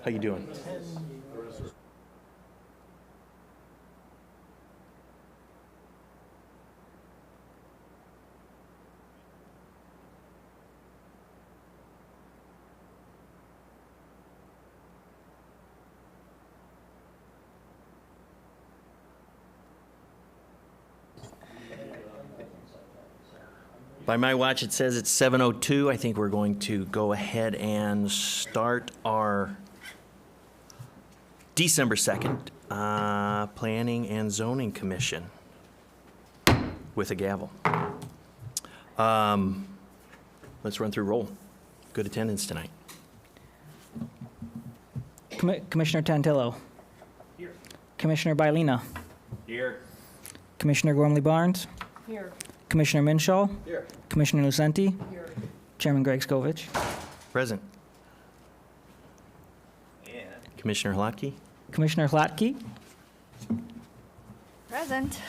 How you doing? By my watch, it says it's 7:02. I think we're going to go ahead and start our December 2nd Planning and Zoning Commission with a gavel. Let's run through roll. Good attendance tonight. Commissioner Tantillo. Here. Commissioner Bailina. Here. Commissioner Gormley-Barnes. Here. Commissioner Minshaw. Here. Commissioner Lucenti. Here. Chairman Greg Skovich. Present. And Commissioner Hlotke. Commissioner Hlotke. Present.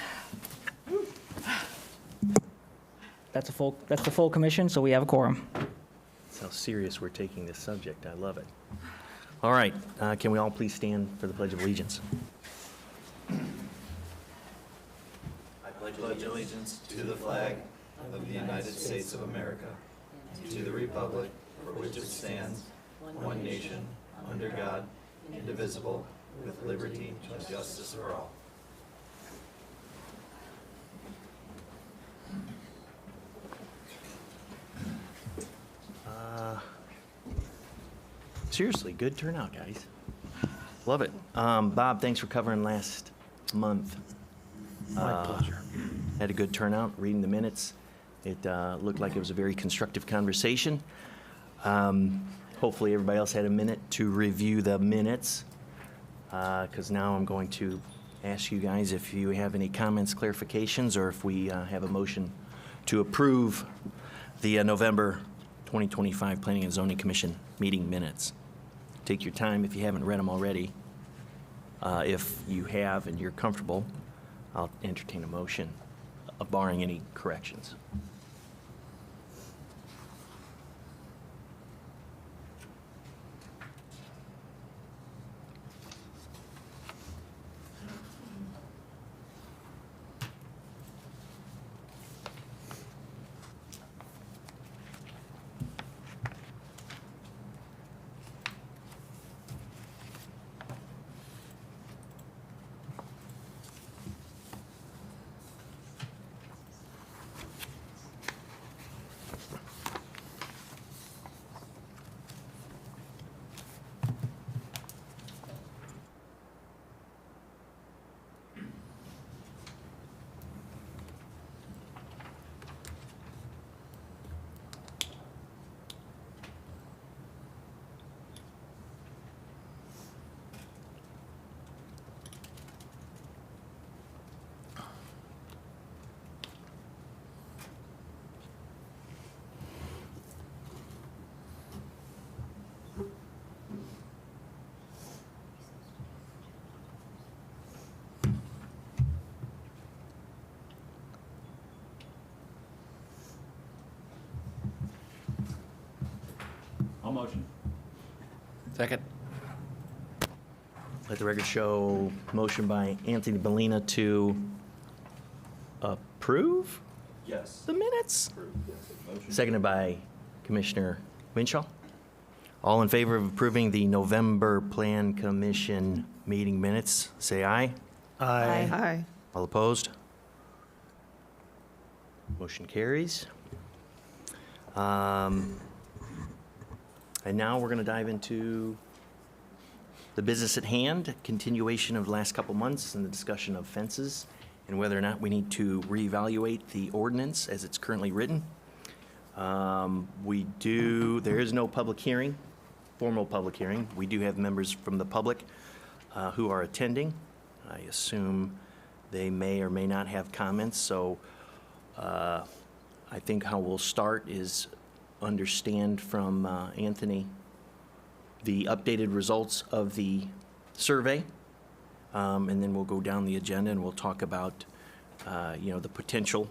That's the full commission, so we have a quorum. That's how serious we're taking this subject. I love it. All right. Can we all please stand for the Pledge of Allegiance? I pledge allegiance to the flag of the United States of America, to the republic for which it stands, one nation, under God, indivisible, with liberty and justice for all. Seriously, good turnout, guys. Love it. Bob, thanks for covering last month. My pleasure. Had a good turnout, reading the minutes. It looked like it was a very constructive conversation. Hopefully everybody else had a minute to review the minutes, because now I'm going to ask you guys if you have any comments, clarifications, or if we have a motion to approve the November 2025 Planning and Zoning Commission meeting minutes. Take your time if you haven't read them already. If you have and you're comfortable, I'll entertain a motion, barring any corrections. I'll motion. Second. Let the record show motion by Anthony Bellina to approve Yes. the minutes. Motion. Seconded by Commissioner Winshaw. All in favor of approving the November Plan Commission meeting minutes, say aye. Aye. All opposed? Motion carries. And now we're going to dive into the business at hand, continuation of the last couple months and the discussion of fences and whether or not we need to reevaluate the ordinance as it's currently written. There is no public hearing, formal public hearing. We do have members from the public who are attending. I assume they may or may not have comments, so I think how we'll start is understand from Anthony the updated results of the survey, and then we'll go down the agenda and we'll talk about the potential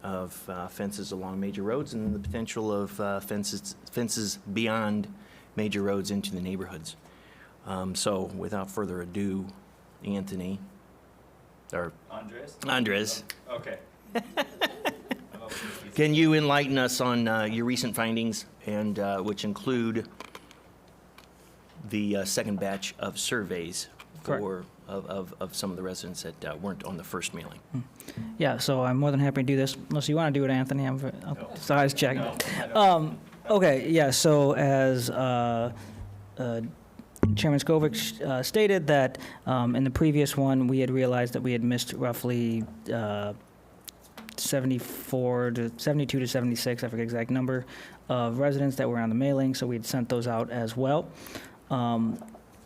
of fences along major roads and the potential of fences beyond major roads into the neighborhoods. So without further ado, Anthony, or Andres? Andres, Okay. can you enlighten us on your recent findings, and which include the second batch of surveys for, of some of the residents that weren't on the first mailing? Yeah, so I'm more than happy to do this, unless you want to do it, Anthony. I'll just eyes check. No, I don't. Okay, yeah, so as Chairman Skovic stated that in the previous one, we had realized that we had missed roughly 72 to 76, I forget the exact number, of residents that were on the mailing, so we had sent those out as well.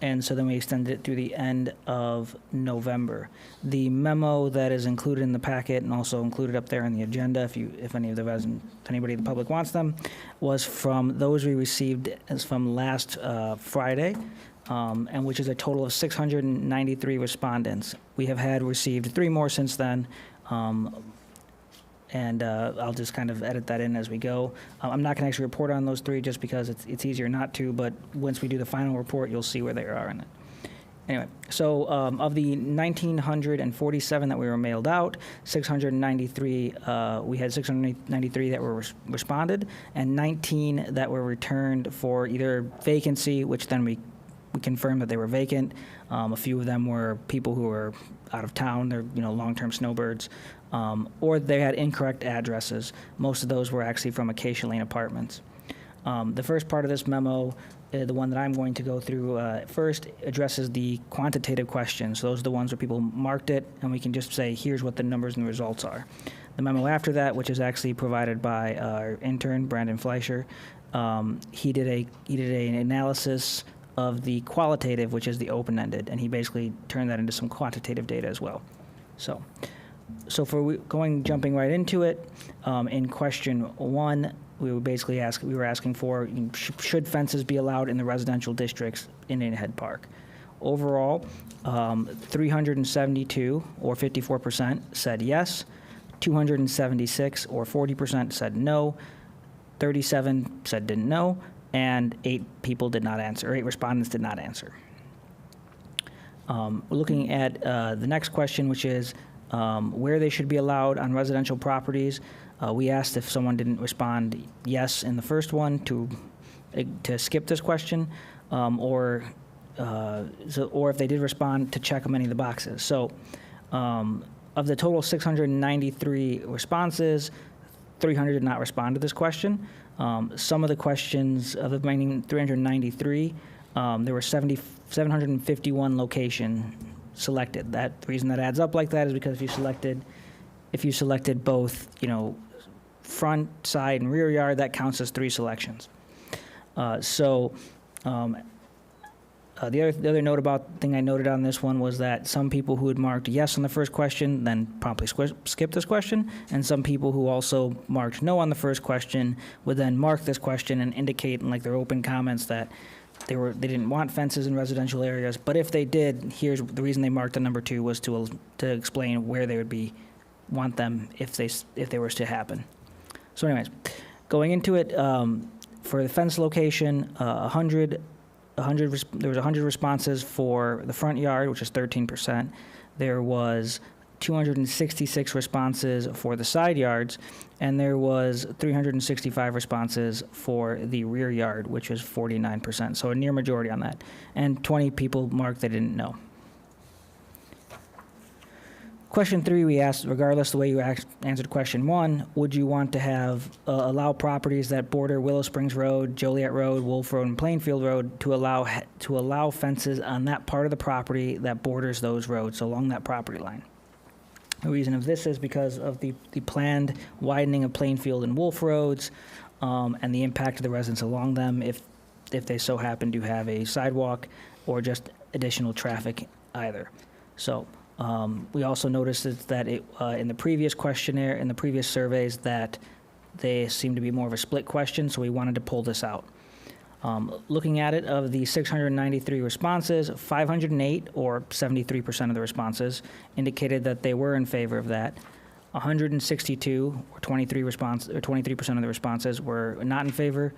And so then we extended it through the end of November. The memo that is included in the packet and also included up there in the agenda, if any of the residents, if anybody in the public wants them, was from those we received as from last Friday, and which is a total of 693 respondents. We have received 3 more since then. And I'll just kind of edit that in as we go. I'm not going to actually report on those 3 just because it's easier not to, but once we do the final report, you'll see where they are in it. Anyway, so of the 1,947 that we were mailed out, 693, we had 693 that were responded, and 19 that were returned for either vacancy, which then we confirmed that they were vacant. A few of them were people who were out of town, they're long-term snowbirds, or they had incorrect addresses. Most of those were actually from Acacia Lane Apartments. The first part of this memo, the one that I'm going to go through first, addresses the quantitative questions. So those are the ones where people marked it, and we can just say, here's what the numbers and the results are. The memo after that, which is actually provided by our intern, Brandon Fleischer, he did an analysis of the qualitative, which is the open-ended, and he basically turned that into some quantitative data as well. So for jumping right into it, in question 1, we were asking for should fences be allowed in the residential districts in Indian Head Park. Overall, 372 or 54% said yes, 276 or 40% said no, 37 said didn't know, and 8 people did not answer, or 8 respondents did not answer. We're looking at the next question, which is where they should be allowed on residential properties. We asked if someone didn't respond yes in the first one to skip this question, or if they did respond, to check many of the boxes. So of the total 693 responses, 300 did not respond to this question. Some of the questions of the remaining 393, there were 751 location selected. The reason that adds up like that is because if you selected both, front, side, and rear yard, that counts as 3 selections. The other thing I noted on this one was that some people who had marked yes on the first question then promptly skipped this question, and some people who also marked no on the first question would then mark this question and indicate in their open comments that they didn't want fences in residential areas, but if they did, here's the reason they marked the number 2 was to explain where they would want them if they were to happen. So anyways, going into it, for the fence location, there was 100 responses for the front yard, which is 13%. There was 266 responses for the side yards, and there was 365 responses for the rear yard, which was 49%, so a near majority on that. And 20 people marked they didn't know. Question 3, we asked, regardless the way you answered question 1, would you want to have allow properties that border Willow Springs Road, Joliet Road, Wolf Road, and Plainfield Road to allow fences on that part of the property that borders those roads, so along that property line? The reason of this is because of the planned widening of Plainfield and Wolf Roads, and the impact of the residents along them if they so happen to have a sidewalk or just additional traffic either. So. We also noticed that in the previous questionnaire, in the previous surveys, that they seem to be more of a split question, so we wanted to pull this out. Looking at it, of the 693 responses, 508, or 73% of the responses, indicated that they were in favor of that. 162, or 23% of the responses, were not in favor.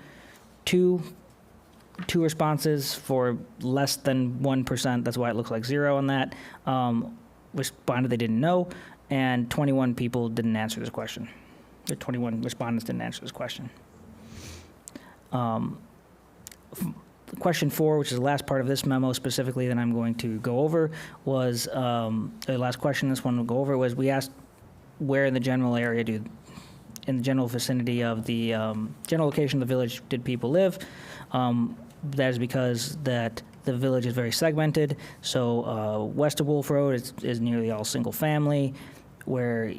2 2 responses for less than 1%. That's why it looks like 0 on that. Responded they didn't know, and 21 people didn't answer this question. The 21 respondents didn't answer this question. Question 4, which is the last part of this memo specifically that I'm going to go over, was the last question this one will go over was we asked where in the general area in the general vicinity of the general location of the village did people live. That is because that the village is very segmented. So west of Wolf Road is nearly all single family, where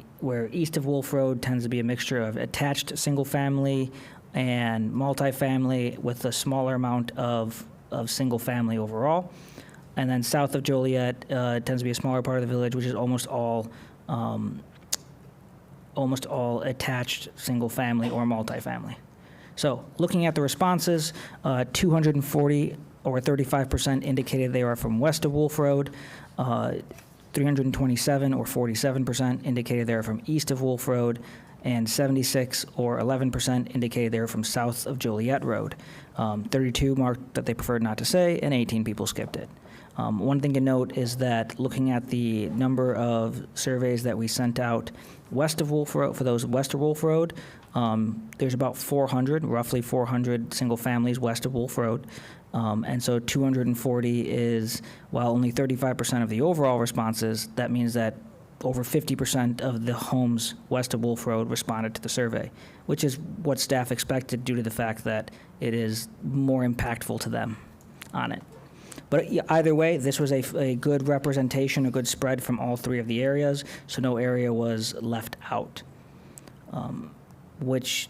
east of Wolf Road tends to be a mixture of attached single family and multifamily with a smaller amount of single family overall. And then south of Joliet tends to be a smaller part of the village, which is almost all attached single family or multifamily. So looking at the responses, 240 or 35% indicated they are from west of Wolf Road. 327 or 47% indicated they are from east of Wolf Road, and 76 or 11% indicated they were from south of Joliet Road. 32 marked that they preferred not to say, and 18 people skipped it. One thing to note is that looking at the number of surveys that we sent out west of Wolf Road, for those west of Wolf Road, there's about 400, roughly 400 single families west of Wolf Road. And so 240 is, while only 35% of the overall responses, that means that over 50% of the homes west of Wolf Road responded to the survey, which is what staff expected due to the fact that it is more impactful to them on it. But either way, this was a good representation, a good spread from all 3 of the areas, so no area was left out. Which,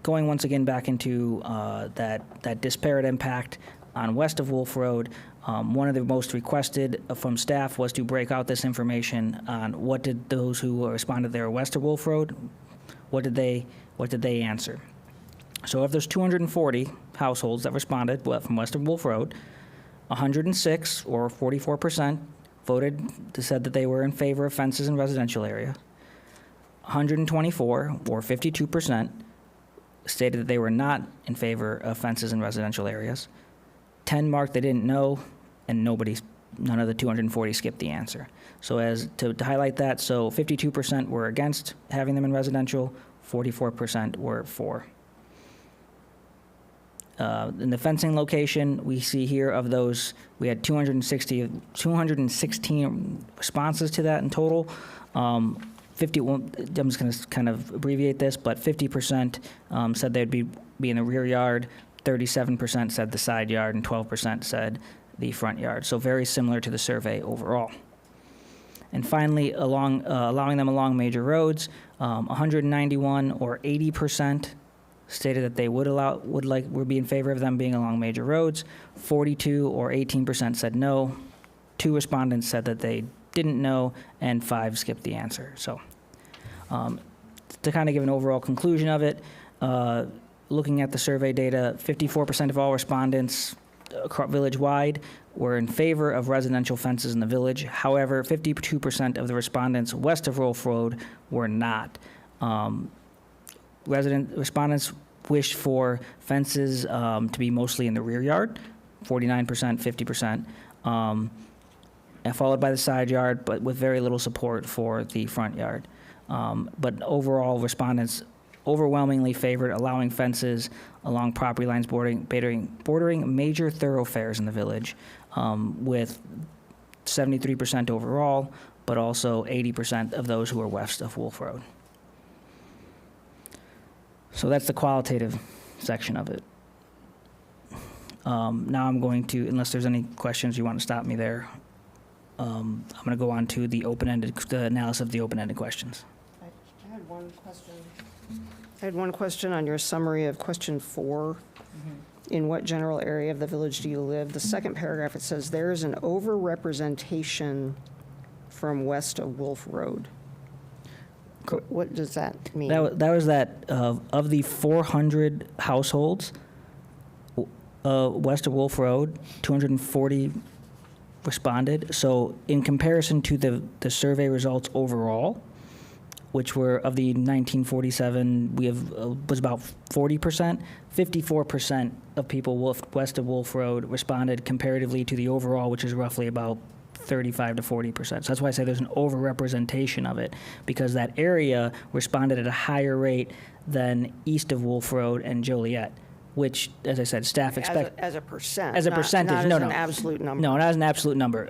going once again back into that disparate impact on west of Wolf Road, one of the most requested from staff was to break out this information on what did those who responded there west of Wolf Road, what did they answer. So of those 240 households that responded from west of Wolf Road, 106 or 44% said that they were in favor of fences in residential area. 124 or 52% stated that they were not in favor of fences in residential areas. 10 marked they didn't know, and none of the 240 skipped the answer. So to highlight that, so 52% were against having them in residential, 44% were for. In the fencing location, we see here of those, we had 216 responses to that in total. 51, I'm just going to kind of abbreviate this, but 50% said they'd be in the rear yard, 37% said the side yard, and 12% said the front yard. So very similar to the survey overall. And finally, allowing them along major roads, 191 or 80% stated that they would be in favor of them being along major roads. 42 or 18% said no. 2 respondents said that they didn't know, and 5 skipped the answer. So to kind of give an overall conclusion of it, looking at the survey data, 54% of all respondents village-wide were in favor of residential fences in the village. However, 52% of the respondents west of Wolf Road were not. Respondents wished for fences to be mostly in the rear yard, 49%, 50%, and followed by the side yard, but with very little support for the front yard. But overall, respondents overwhelmingly favored allowing fences along property lines bordering major thoroughfares in the village, with 73% overall, but also 80% of those who are west of Wolf Road. So that's the qualitative section of it. Now I'm going to, unless there's any questions you want to stop me there, I'm going to go on to the analysis of the open-ended questions. I had one question. I had one question on your summary of question 4. In what general area of the village do you live? The second paragraph, it says there is an overrepresentation from west of Wolf Road. What does that mean? That was of the 400 households west of Wolf Road, 240 responded. So in comparison to the survey results overall, which were of the 1947, we have was about 40%. 54% of people west of Wolf Road responded comparatively to the overall, which is roughly about 35 to 40%. So that's why I say there's an overrepresentation of it, because that area responded at a higher rate than east of Wolf Road and Joliet, which, as I said, staff expect. As a percent. As a percentage, not no, as no. an absolute number. No, not as an absolute number.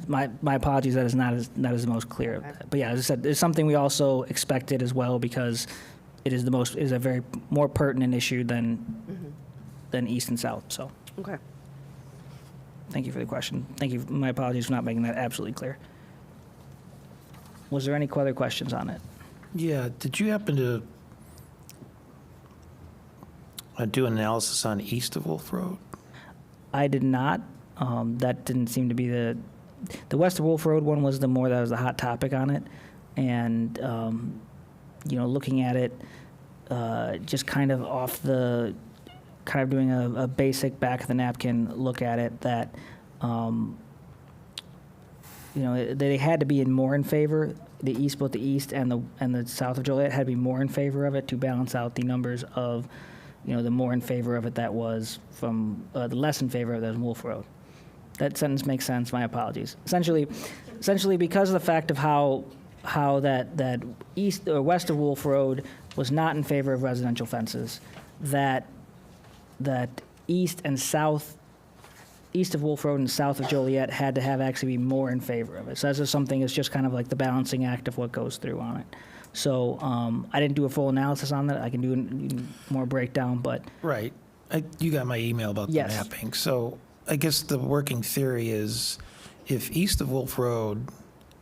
My apologies, that is not as most clear. Okay. But yeah, as I said, it's something we also expected as well, because it is a very more pertinent issue than east and south. So Okay. thank you for the question. Thank you. My apologies for not making that absolutely clear. Was there any other questions on it? Yeah, did you happen to do an analysis on east of Wolf Road? I did not. That didn't seem to be the west of Wolf Road one was that was the hot topic on it, and looking at it, just kind of doing a basic back of the napkin look at it, that they had to be more in favor. Both the east and the south of Joliet had to be more in favor of it to balance out the numbers of, the more in favor of it that was from the less in favor of that was Wolf Road. That sentence makes sense. My apologies. Essentially, because of the fact of how that east or west of Wolf Road was not in favor of residential fences, that east and south. East of Wolf Road and south of Joliet had to actually be more in favor of it. So that's just something, it's just kind of like the balancing act of what goes through on it. So I didn't do a full analysis on that. I can do more breakdown, but. Right. You got my email about the Yes. mapping. So I guess the working theory is if east of Wolf Road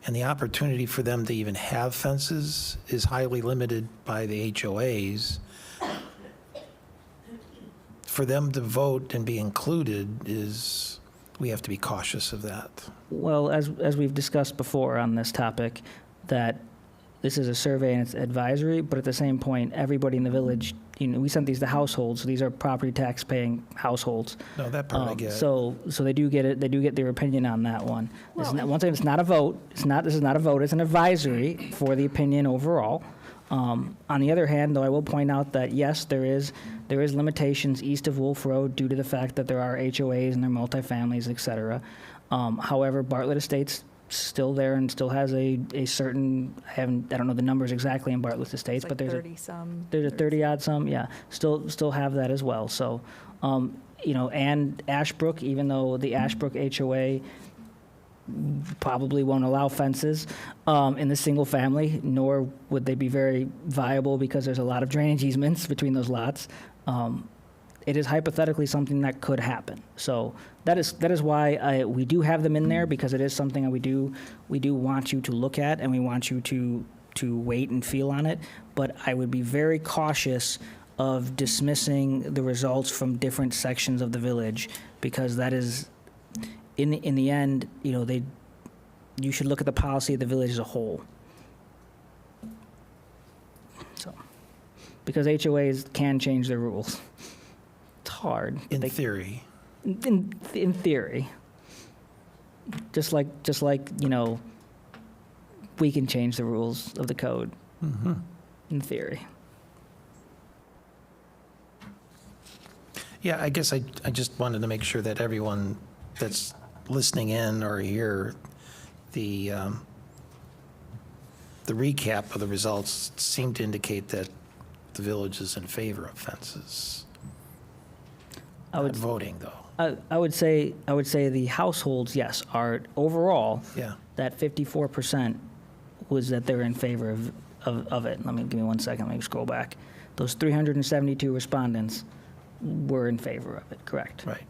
and the opportunity for them to even have fences is highly limited by the HOAs, for them to vote and be included we have to be cautious of that. Well, as we've discussed before on this topic, that this is a survey and it's advisory, but at the same point, everybody in the village, we sent these to households, so these are property tax paying households. No, that part I get. So they do get it. They do get their opinion on that one. Once again, it's not a vote. This is not a vote. It's an advisory for the opinion overall. On the other hand, though, I will point out that yes, there is limitations east of Wolf Road due to the fact that there are HOAs and there are multifamilies, et cetera. However, Bartlett Estates still there and still has a certain, I don't know the numbers exactly in Bartlett Estates, but there's 30-some. There's a 30-odd some, yeah. Still have that as well. So, and Ashbrook, even though the Ashbrook HOA probably won't allow fences in the single family, nor would they be very viable because there's a lot of drainage easements between those lots. It is hypothetically something that could happen. So that is why we do have them in there, because it is something that we do want you to look at, and we want you to wait and feel on it. But I would be very cautious of dismissing the results from different sections of the village, because that is, in the end, you should look at the policy of the village as a whole. So, because HOAs can change their rules. It's hard. In theory. In theory. Just like we can change the rules of the code. Mm-hmm. In theory. Yeah, I guess I just wanted to make sure that everyone that's listening in or here, the recap of the results seemed to indicate that the village is in favor of fences. Not voting, though. I would say the households, yes, are overall. Yeah. That 54% was that they're in favor of it. Give me 1 second. Let me scroll back. Those 372 respondents were in favor of it. Correct. Right.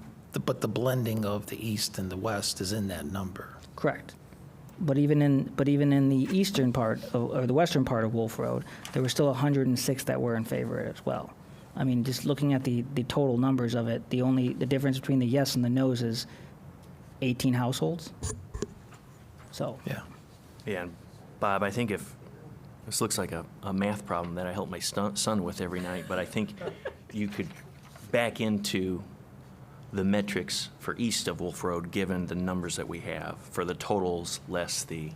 But the blending of the east and the west is in that number. Correct. But even in the eastern part or the western part of Wolf Road, there were still 106 that were in favor of it as well. Just looking at the total numbers of it, the difference between the yes and the no's is 18 households. So. Yeah. Yeah, and Bob, I think if, this looks like a math problem that I help my son with every night, but I think you could back into the metrics for east of Wolf Road, given the numbers that we have, for the totals less the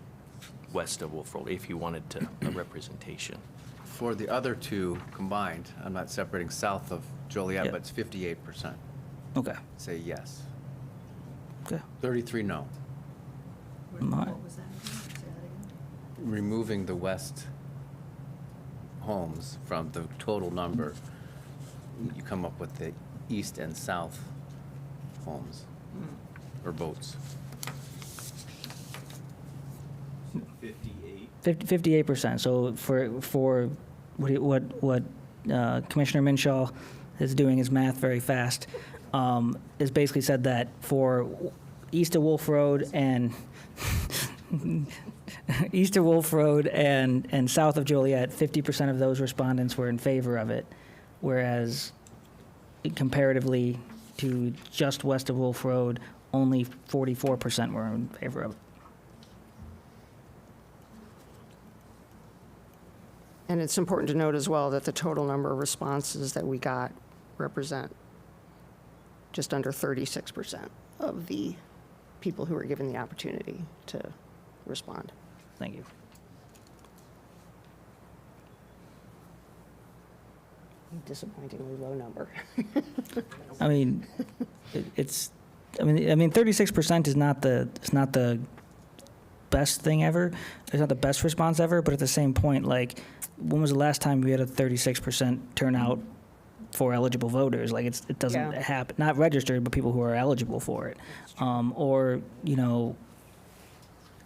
west of Wolf Road, if you wanted to, a representation. For the other two combined, I'm not separating south of Joliet, Yeah. but it's 58%. Okay. Say yes. Okay. 33 no. My- Removing the west homes from the total number, you come up with the east and south homes or votes. 58. 58%. So for what Commissioner Minshaw is doing his math very fast, is basically said that for east of Wolf Road and east of Wolf Road and south of Joliet, 50% of those respondents were in favor of it, whereas comparatively to just west of Wolf Road, only 44% were in favor of it. And it's important to note as well that the total number of responses that we got represent just under 36% of the people who were given the opportunity to respond. Thank you. Disappointingly low number. I mean, I mean, 36% is not the best thing ever. It's not the best response ever, but at the same point, like, when was the last time we had a 36% turnout for eligible voters? Like, it doesn't Yeah. happen, not registered, but people who are eligible for it. Or, you know,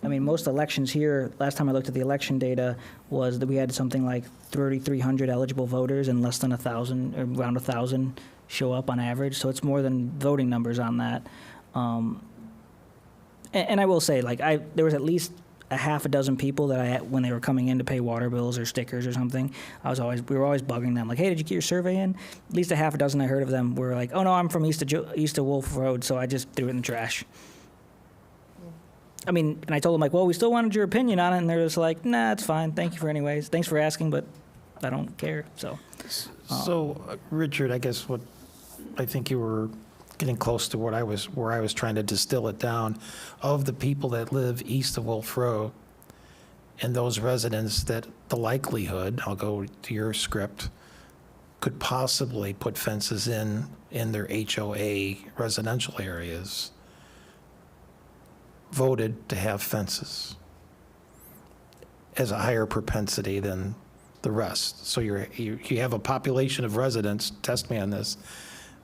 I mean, most elections here, last time I looked at the election data, was that we had something like 3,300 eligible voters and less than 1,000, or around 1,000 show up on average. So it's more than voting numbers on that. And I will say, like, there was at least a half a dozen people that when they were coming in to pay water bills or stickers or something, we were always bugging them, like, hey, did you get your survey in? At least a half a dozen I heard of them were like, oh no, I'm from east of Wolf Road, so I just threw it in the trash. I mean, and I told them, like, well, we still wanted your opinion on it, and they're just like, nah, it's fine, thank you for anyways, thanks for asking, but I don't care, so. So, Richard, I guess what, I think you were getting close to where I was trying to distill it down. Of the people that live east of Wolf Road and those residents that the likelihood, I'll go to your script, could possibly put fences in their HOA residential areas, voted to have fences as a higher propensity than the rest. So you have a population of residents, test me on this,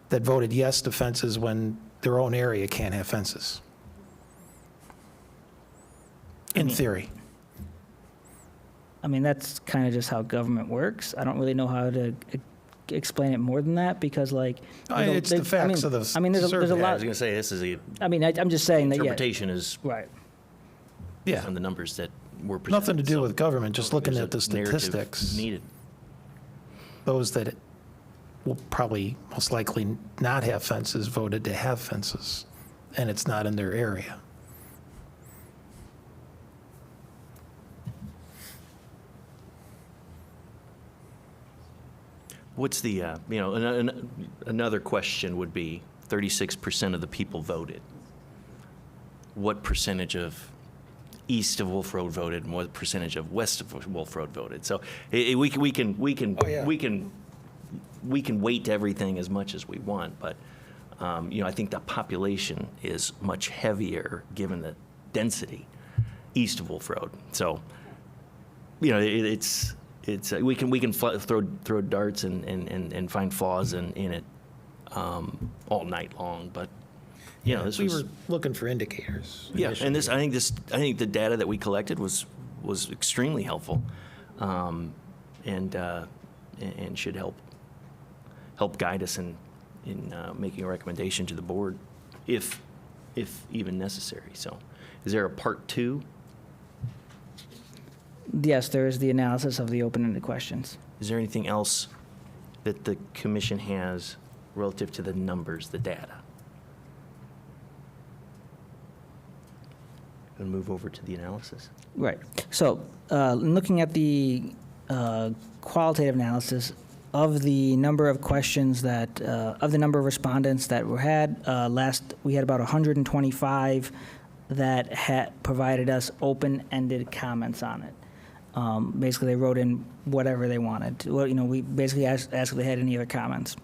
that voted yes to fences when their own area can't have fences. In theory. I mean, that's kind of just how government works. I don't really know how to explain it more than that, because, like, It's the facts of the I mean, there's a survey. I lot. was going to say, this is I mean, I'm just saying that, yeah, interpretation is right. Yeah, on the numbers that were presented. nothing to do so with government, just looking there's at the a narrative statistics. needed. Those that will probably most likely not have fences voted to have fences, and it's not in their area. What's the, another question would be, 36% of the people voted. What percentage of east of Wolf Road voted, and what percentage of west of Wolf Road voted? So we can Oh, yeah. weight everything as much as we want, but I think the population is much heavier given the density east of Wolf Road. So it's we can throw darts and find flaws in it all night long, but this We was were looking for indicators. and initially. I think the data that we collected was extremely helpful, and should help guide us in making a recommendation to the board, if even necessary. So, is there a part 2? Yes, there is the analysis of the open-ended questions. Is there anything else that the commission has relative to the numbers, the data? Going to move over to the analysis. Right. So, looking at the qualitative analysis of the number of questions of the number of respondents that we had about 125 that had provided us open-ended comments on it. Basically, they wrote in whatever they wanted. Well, we basically asked if they had any other comments.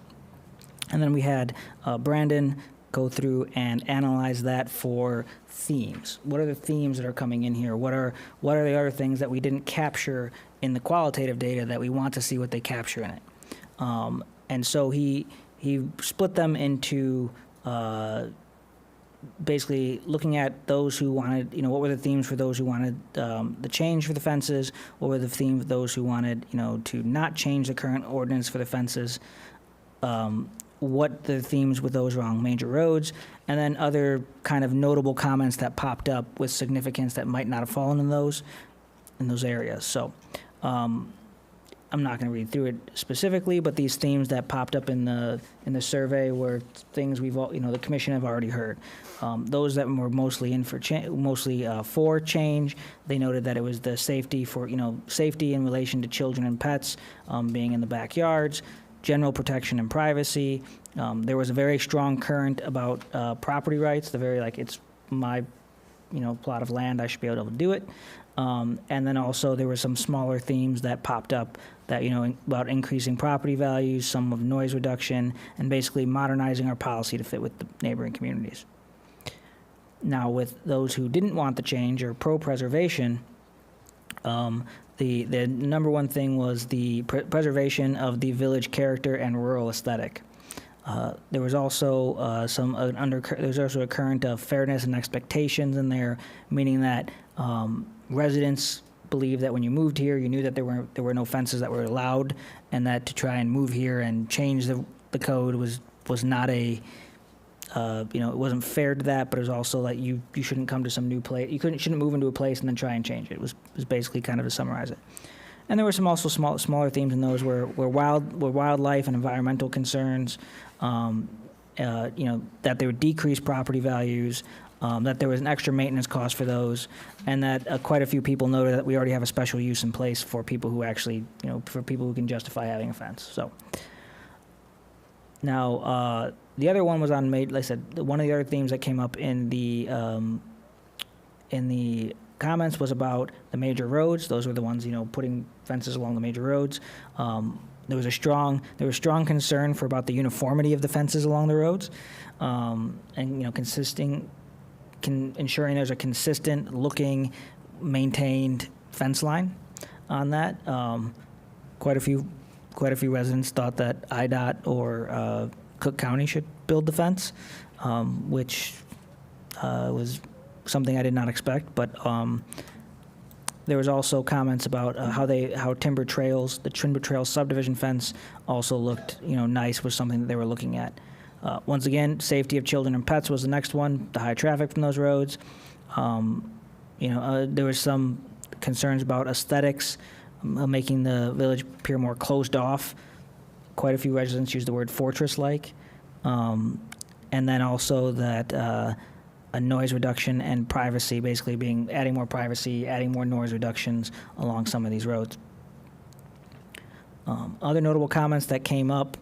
And then we had Brandon go through and analyze that for themes. What are the themes that are coming in here? What are the other things that we didn't capture in the qualitative data that we want to see what they capture in it? And so he split them into basically looking at those who wanted, what were the themes for those who wanted the change for the fences? What were the themes for those who wanted, to not change the current ordinance for the fences? What the themes with those along major roads, and then other kind of notable comments that popped up with significance that might not have fallen in those areas. So I'm not going to read through it specifically, but these themes that popped up in the survey were things we've all, the commission have already heard. Those that were mostly for change, they noted that it was the safety safety in relation to children and pets being in the backyards, general protection and privacy. There was a very strong current about property rights, it's my, plot of land, I should be able to do it. And then also there were some smaller themes that popped up that, about increasing property values, some of noise reduction, and basically modernizing our policy to fit with the neighboring communities. Now, with those who didn't want the change or pro-preservation, the number one thing was the preservation of the village character and rural aesthetic. There was also there's also a current of fairness and expectations in there, meaning that residents believed that when you moved here, you knew that there were no fences that were allowed, and that to try and move here and change the code was not a it wasn't fair to that, but it was also that you shouldn't come to some new place. You shouldn't move into a place and then try and change it. It was basically kind of to summarize it. And there were some also smaller themes in those were wildlife and environmental concerns, that there were decreased property values, that there was an extra maintenance cost for those, and that quite a few people noted that we already have a special use in place for people who actually, for people who can justify having a fence. So now, the other one was on, like I said, one of the other themes that came up in the comments was about the major roads. Those were the ones, putting fences along the major roads. There was strong concern about the uniformity of the fences along the roads, and ensuring there's a consistent looking, maintained fence line on that. Quite a few residents thought that IDOT or Cook County should build the fence, which was something I did not expect. But there was also comments about how the Timber Trails subdivision fence also looked, nice, was something that they were looking at. Once again, safety of children and pets was the next one, the high traffic from those roads. There was some concerns about aesthetics, making the village appear more closed off. Quite a few residents used the word fortress-like. And then also that a noise reduction and privacy, basically adding more privacy, adding more noise reductions along some of these roads. Other notable comments that came up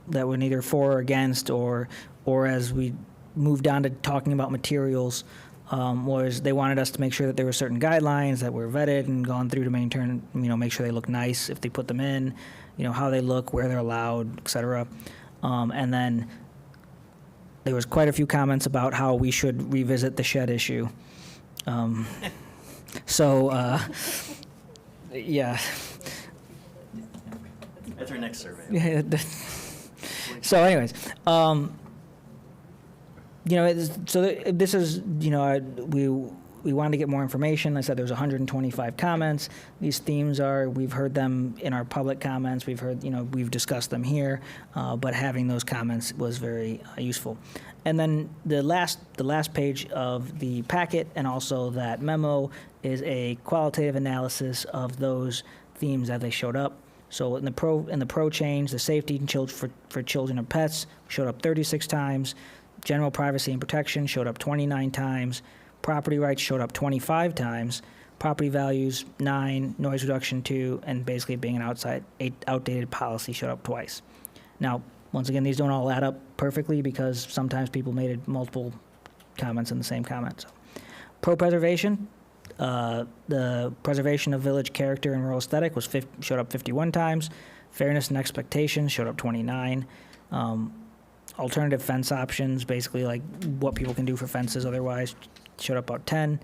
that were neither for or against, or as we moved on to talking about materials, was they wanted us to make sure that there were certain guidelines that were vetted and gone through to maintain, make sure they look nice if they put them in, how they look, where they're allowed, et cetera. And then there was quite a few comments about how we should revisit the shed issue. Yeah. That's our next survey. Yeah. So anyways, this is, we wanted to get more information. I said there was 125 comments. These themes we've heard them in our public comments. We've heard, we've discussed them here, but having those comments was very useful. And then the last page of the packet and also that memo is a qualitative analysis of those themes as they showed up. So in the pro change, the safety for children and pets showed up 36 times. General privacy and protection showed up 29 times. Property rights showed up 25 times. Property values 9, noise reduction 2, and basically being an outdated policy showed up twice. Now, once again, these don't all add up perfectly because sometimes people made multiple comments in the same comment. Pro-preservation, the preservation of village character and rural aesthetic showed up 51 times. Fairness and expectation showed up 29. Alternative fence options, basically like what people can do for fences otherwise, showed up about 10.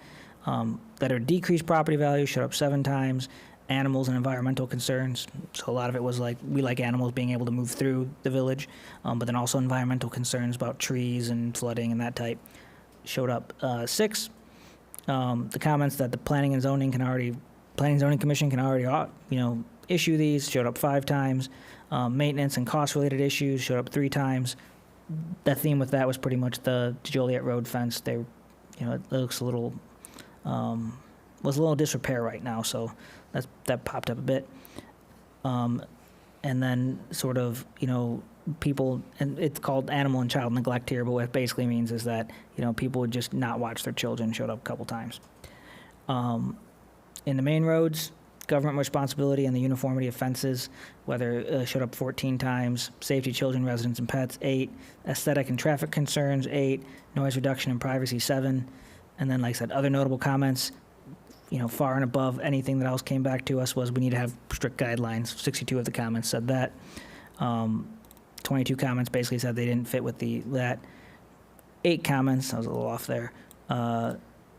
That are decreased property value showed up 7 times. Animals and environmental concerns, so a lot of it was like, we like animals being able to move through the village, but then also environmental concerns about trees and flooding and that type showed up 6. The comments that the Planning and Zoning Commission can already, issue these showed up 5 times. Maintenance and cost-related issues showed up 3 times. The theme with that was pretty much the Joliet Road fence. It looks a little, was a little disrepair right now, so that popped up a bit. And then sort of, people, and it's called animal and child neglect here, but what it basically means is that, people would just not watch their children, showed up a couple times. In the main roads, government responsibility and the uniformity of fences, whether showed up 14 times. Safety, children, residents, and pets, 8. Aesthetic and traffic concerns, 8. Noise reduction and privacy, 7. And then, like I said, other notable comments, far and above anything that else came back to us was we need to have strict guidelines. 62 of the comments said that. 22 comments basically said they didn't fit with that. 8 comments, I was a little off there,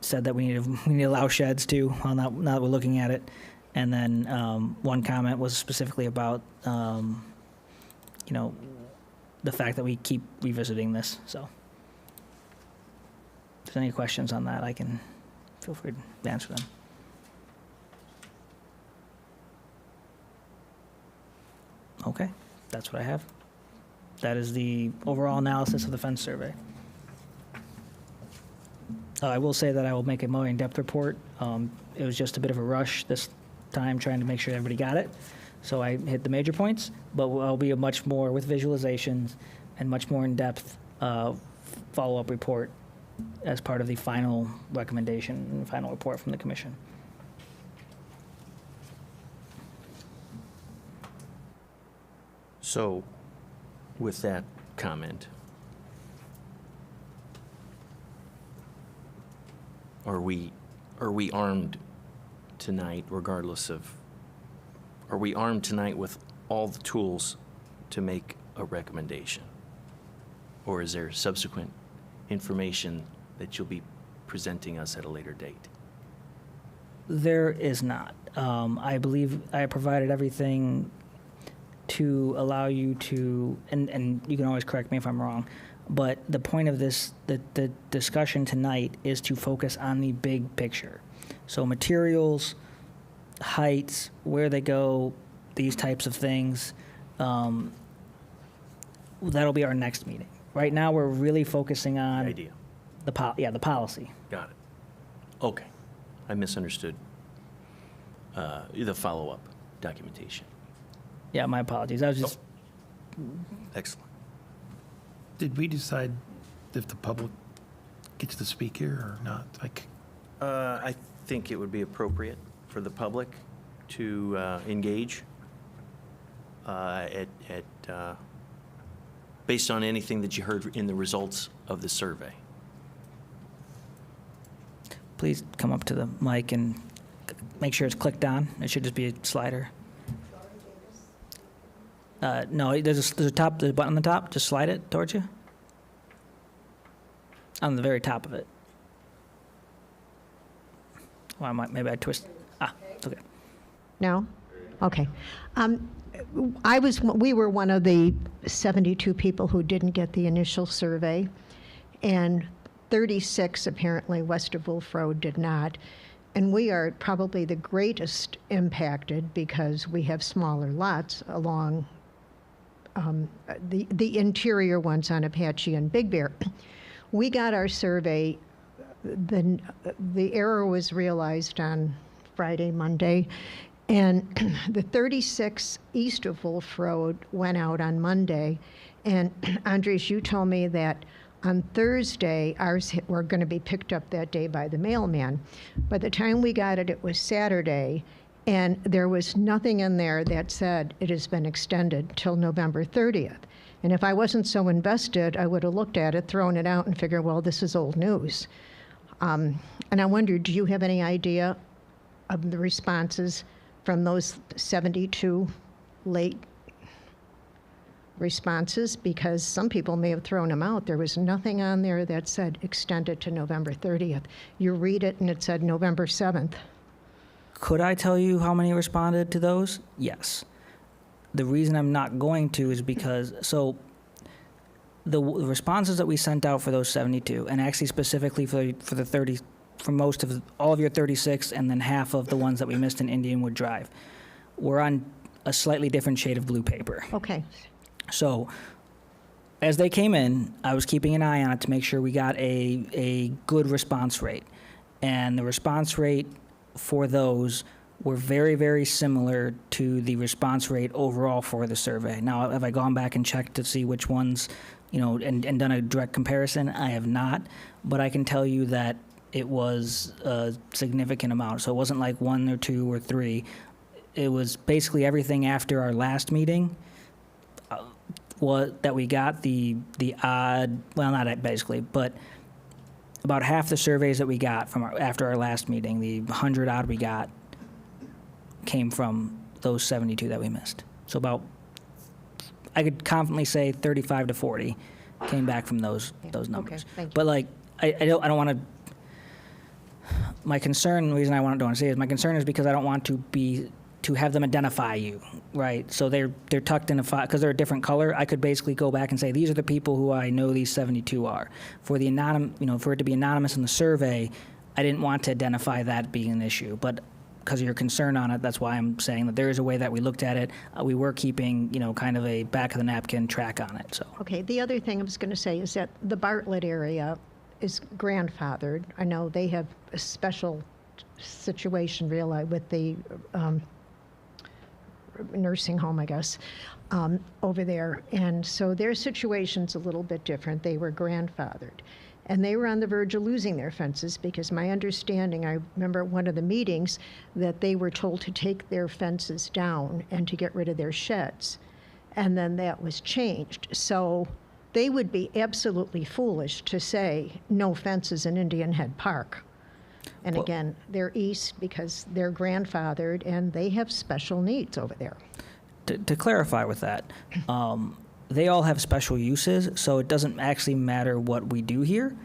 said that we need to allow sheds too, now that we're looking at it. And then 1 comment was specifically about, the fact that we keep revisiting this. So if there's any questions on that, I can feel free to answer them. Okay, that's what I have. That is the overall analysis of the fence survey. I will say that I will make a more in-depth report. It was just a bit of a rush this time trying to make sure everybody got it. So I hit the major points, but I'll be a much more with visualizations and much more in-depth follow-up report as part of the final recommendation and final report from the commission. So, with that comment, are we armed tonight, regardless of, are we armed tonight with all the tools to make a recommendation? Or is there subsequent information that you'll be presenting us at a later date? There is not. I believe I provided everything to allow you to, and you can always correct me if I'm wrong, but the point of this, the discussion tonight is to focus on the big picture. So materials, heights, where they go, these types of things, that'll be our next meeting. Right now, we're really focusing on Idea. the policy. Got it. Okay. I misunderstood the follow-up documentation. Yeah, my apologies. I was just, Excellent. Did we decide if the public gets to speak here or not? I think it would be appropriate for the public to engage based on anything that you heard in the results of the survey. please come up to the mic and make sure it's clicked on. It should just be a slider. No, there's a button on the top. Just slide it towards you. On the very top of it. Well, maybe I twist. Okay. No? Okay. We were one of the 72 people who didn't get the initial survey, and 36 apparently west of Wolf Road did not. And we are probably the greatest impacted because we have smaller lots along the interior ones on Apache and Big Bear. We got our survey, the error was realized on Friday, Monday, and the 36 east of Wolf Road went out on Monday. And Andres, you told me that on Thursday, ours were going to be picked up that day by the mailman. By the time we got it, it was Saturday, and there was nothing in there that said it has been extended till November 30th. And if I wasn't so invested, I would have looked at it, thrown it out, and figured, well, this is old news. And I wondered, do you have any idea of the responses from those 72 late responses? Because some people may have thrown them out. There was nothing on there that said extended to November 30th. You read it and it said November 7th. Could I tell you how many responded to those? Yes. The reason I'm not going to is because, so the responses that we sent out for those 72, and actually specifically for the 30, for most of all of your 36, and then half of the ones that we missed in Indianwood Drive, were on a slightly different shade of blue paper. Okay. So as they came in, I was keeping an eye on it to make sure we got a good response rate. And the response rate for those were very, very similar to the response rate overall for the survey. Now, have I gone back and checked to see which ones, and done a direct comparison? I have not, but I can tell you that it was a significant amount. So it wasn't like 1 or 2 or 3. It was basically everything after our last meeting that we got the odd, well, not basically, but about half the surveys that we got from after our last meeting, the 100 odd we got, came from those 72 that we missed. So about, I could confidently say 35 to 40 came back from those numbers. Okay, thank you. But like, I don't want to. My concern, the reason I don't want to say is my concern is because I don't want to have them identify you, right? So they're tucked in a file because they're a different color. I could basically go back and say these are the people who I know these 72 are. For the for it to be anonymous in the survey, I didn't want to identify that being an issue, but because of your concern on it, that's why I'm saying that there is a way that we looked at it. We were keeping, kind of a back of the napkin track on it. So Okay, the other thing I was going to say is that the Bartlett area is grandfathered. I know they have a special situation really with the nursing home, I guess, over there. And so their situation's a little bit different. They were grandfathered. And they were on the verge of losing their fences because my understanding, I remember at one of the meetings, that they were told to take their fences down and to get rid of their sheds. And then that was changed. So they would be absolutely foolish to say no fences in Indian Head Park. And Well- again, they're east because they're grandfathered and they have special needs over there. to clarify with that, they all have special uses, so it doesn't actually matter what we do here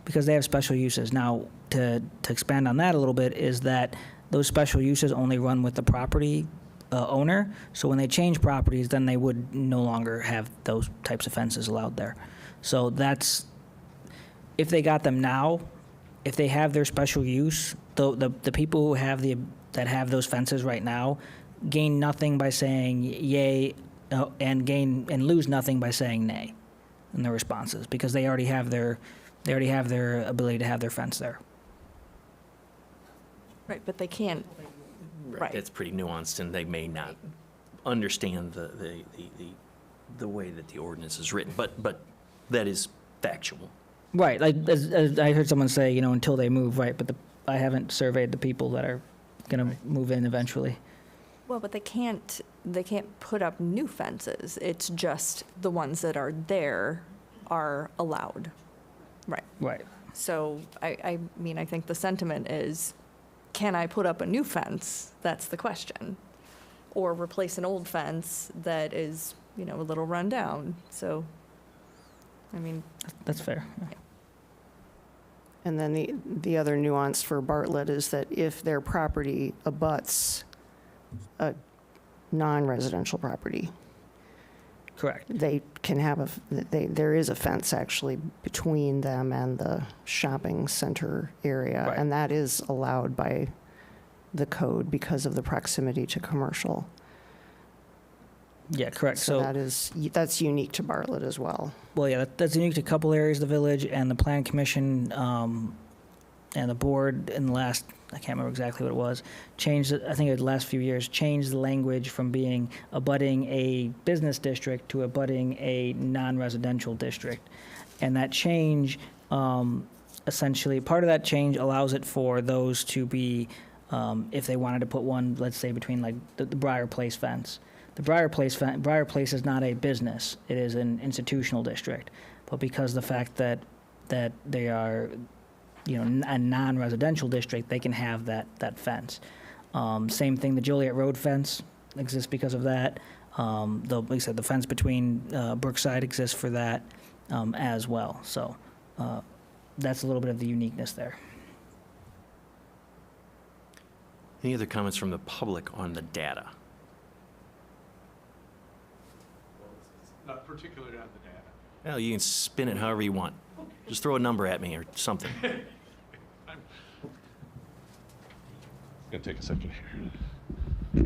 because they have special uses. Now, to expand on that a little bit is that those special uses only run with the property owner. So when they change properties, then they would no longer have those types of fences allowed there. So that's, if they got them now, if they have their special use, the people who have that have those fences right now gain nothing by saying yay and lose nothing by saying nay in their responses because they already have their ability to have their fence there. Right, but they can't, right. It's pretty nuanced, and they may not understand the way that the ordinance is written, but that is factual. Right, like as I heard someone say, until they move, right, but I haven't surveyed the people that are going to move in eventually. Well, but they can't put up new fences. It's just the ones that are there are allowed. Right. Right. So I mean, I think the sentiment is, can I put up a new fence? That's the question. Or replace an old fence that is, a little run down. So, I mean. That's fair. Yeah. And then the other nuance for Bartlett is that if their property abuts a non-residential property, Correct. they can have there is a fence actually between them and the shopping center area. Right. And that is allowed by the code because of the proximity to commercial. Yeah, correct. So that's unique to Bartlett as well. Well, yeah, that's unique to a couple areas of the village, and the Plan Commission and the board in the last, I can't remember exactly what it was, changed it, I think it was the last few years, changed the language from being abutting a business district to abutting a non-residential district. And that change, essentially, part of that change allows it for those to be, if they wanted to put one, let's say, between like the Briar Place fence. The Briar Place is not a business, it is an institutional district. But because the fact that they are a non-residential district, they can have that fence. Same thing, the Joliet Road fence exists because of that. Like I said, the fence between Brookside exists for that as well. So that's a little bit of the uniqueness there. Any other comments from the public on the data? Not particularly on the data. Well, you can spin it however you want. Just throw a number at me or something. Gonna take a second here.